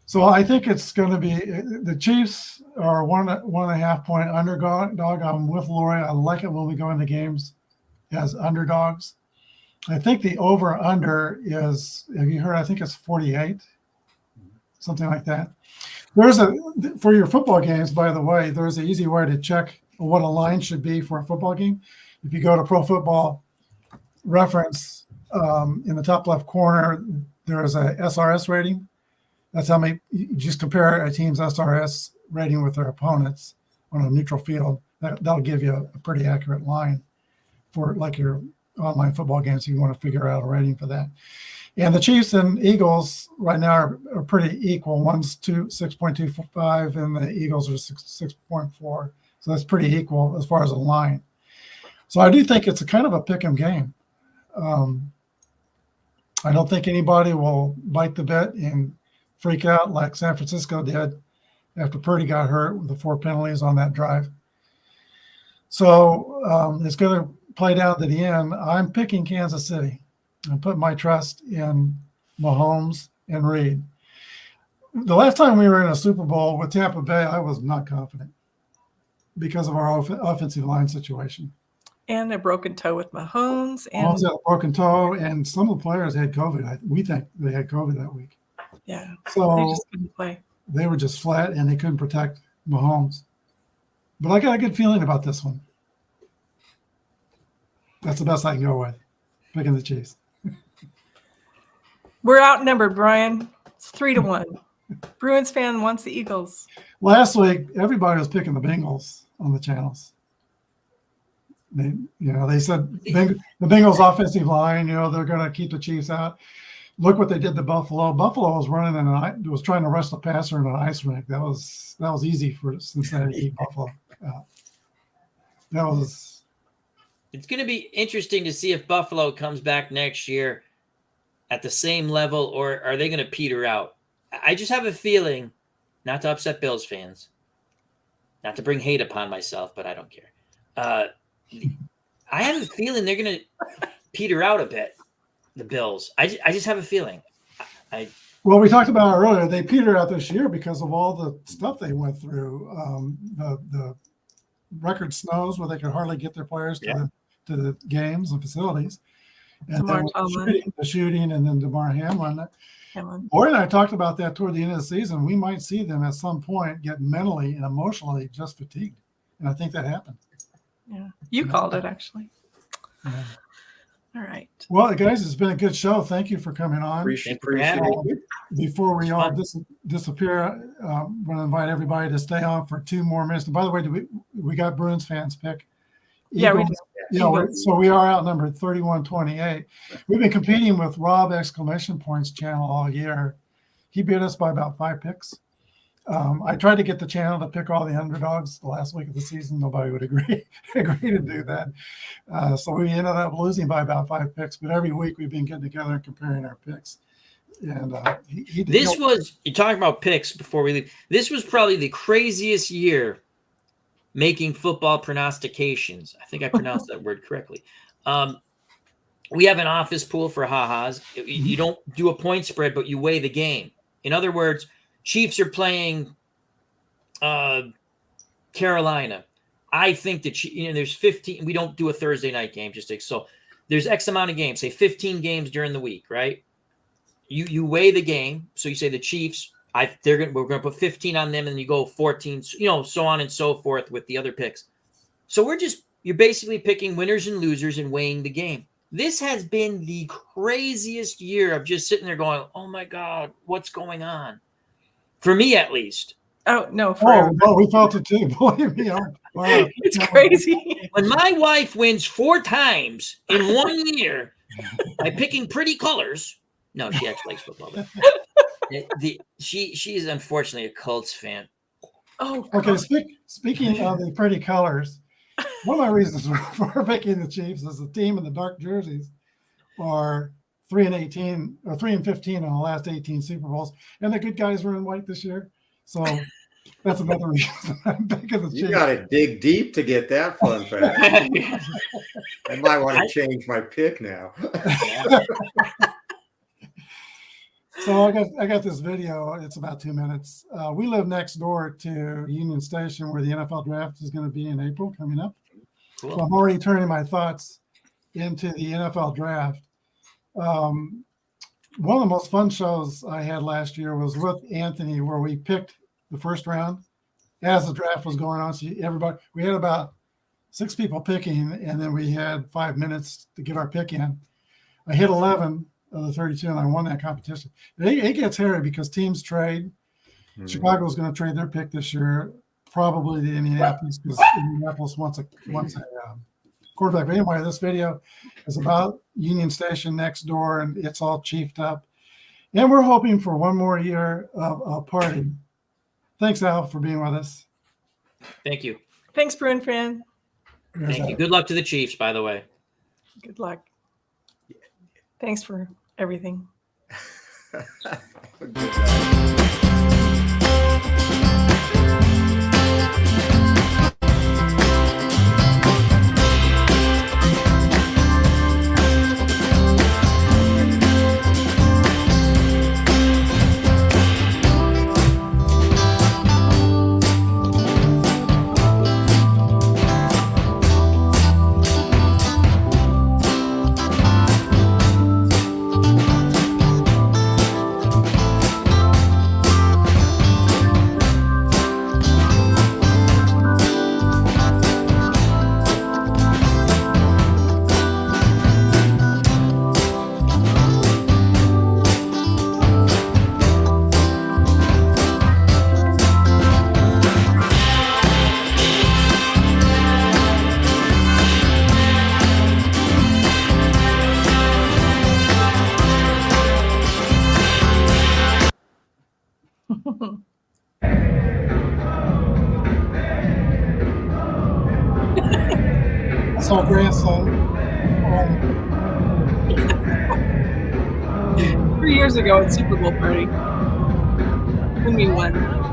So I think it's going to be the Chiefs are 1.5 point underdog. I'm with Lori. I like it when we go into games as underdogs. I think the over/under is, have you heard? I think it's 48, something like that. For your football games, by the way, there's an easy way to check what a line should be for a football game. If you go to Pro Football Reference, in the top left corner, there is a SRS rating. That's how many, you just compare a team's SRS rating with their opponents on a neutral field. That'll give you a pretty accurate line for like your online football games if you want to figure out a rating for that. And the Chiefs and Eagles right now are pretty equal. One's 6.25 and the Eagles are 6.4. So that's pretty equal as far as a line. So I do think it's a kind of a pick 'em game. I don't think anybody will bite the bit and freak out like San Francisco did after Purdy got hurt with the 4 penalties on that drive. So it's going to play down to the end. I'm picking Kansas City. I'm putting my trust in Mahomes and Reed. The last time we were in a Super Bowl with Tampa Bay, I was not confident because of our offensive line situation. And a broken toe with Mahomes. And Mahomes had a broken toe, and some of the players had COVID. We think they had COVID that week. yeah, So they just couldn't play. they were just flat, and they couldn't protect Mahomes. But I got a good feeling about this one. That's the best I can go with, picking the Chiefs. We're outnumbered, Brian. It's 3-1. Bruins fan wants the Eagles. Last week, everybody was picking the Bengals on the channels. They said the Bengals offensive line, they're going to keep the Chiefs out. Look what they did to Buffalo. Buffalo was was trying to rush the passer in an ice rink. That was easy for Cincinnati to beat Buffalo. It's going to be interesting to see if Buffalo comes back next year at the same level, or are they going to peter out? I just have a feeling, not to upset Bills fans, not to bring hate upon myself, but I don't care. I have a feeling they're going to peter out a bit, the Bills. I just have a feeling. Well, we talked about it earlier. They petered out this year because of all the stuff they went through. The record snows where they could hardly get their players to the games and facilities. And then the shooting, and then DeMar Hamlin. Lori and I talked about that toward the end of the season. We might see them at some point get mentally and emotionally just fatigued. And I think that happened. Yeah, you called it, actually. Yeah. All right. Well, guys, it's been a good show. Thank you for coming on. Appreciate it. Before we all disappear, I'm going to invite everybody to stay on for 2 more minutes. And by the way, we got Bruins fans pick? Yeah, we do. So we are outnumbered 31-28. We've been competing with Rob exclamation points channel all year. He beat us by about 5 picks. I tried to get the channel to pick all the underdogs the last week of the season. Nobody would agree to do that. So we ended up losing by about 5 picks. But every week we've been getting together and comparing our picks. And you're talking about picks before we leave. This was probably the craziest year making football prognostications. I think I pronounced that word correctly. We have an office pool for ha-has. You don't do a point spread, but you weigh the game. In other words, Chiefs are playing Carolina. I think that there's 15. We don't do a Thursday night game, so there's X amount of games, say 15 games during the week, right? You weigh the game, so you say the Chiefs. We're gonna put 15 on them, and then you go 14, so on and so forth with the other picks. So you're basically picking winners and losers and weighing the game. This has been the craziest year of just sitting there going, "Oh my God, what's going on?" For me, at least. Oh no! We felt it too. Believe me, wow. It's crazy. When my wife wins 4 times in 1 year by picking pretty colors, no, she actually likes football. But she is unfortunately a Colts fan. Oh, okay. Speaking of the pretty colors, one of my reasons for picking the Chiefs is the team in the dark jerseys are 3-18 or 3-15 in the last 18 Super Bowls, and the good guys were in white this year. So that's another reason I'm picking the Chiefs. You got to dig deep to get that fun fact. I might want to change my pick now. So I got this video. It's about 2 minutes. We live next door to Union Station, where the NFL draft is going to be in April coming up. Cool. So I'm already turning my thoughts into the NFL draft. One of the most fun shows I had last year was with Anthony, where we picked the first round as the draft was going on. So we had about 6 people picking, and then we had 5 minutes to get our pick in. I hit 11 of the 32, and I won that competition. It gets hairy because teams trade. Chicago's going to trade their pick this year, probably to Indianapolis, because Indianapolis wants a quarterback. But anyway, this video is about Union Station next door, and it's all chiefed up. And we're hoping for one more year of a party. Thanks, Al, for being with us. Thank you. Thanks, Bruin fan. Thank you. Good luck to the Chiefs, by the way. Good luck. Thanks for everything. So grandson. 3 years ago at Super Bowl party when we won.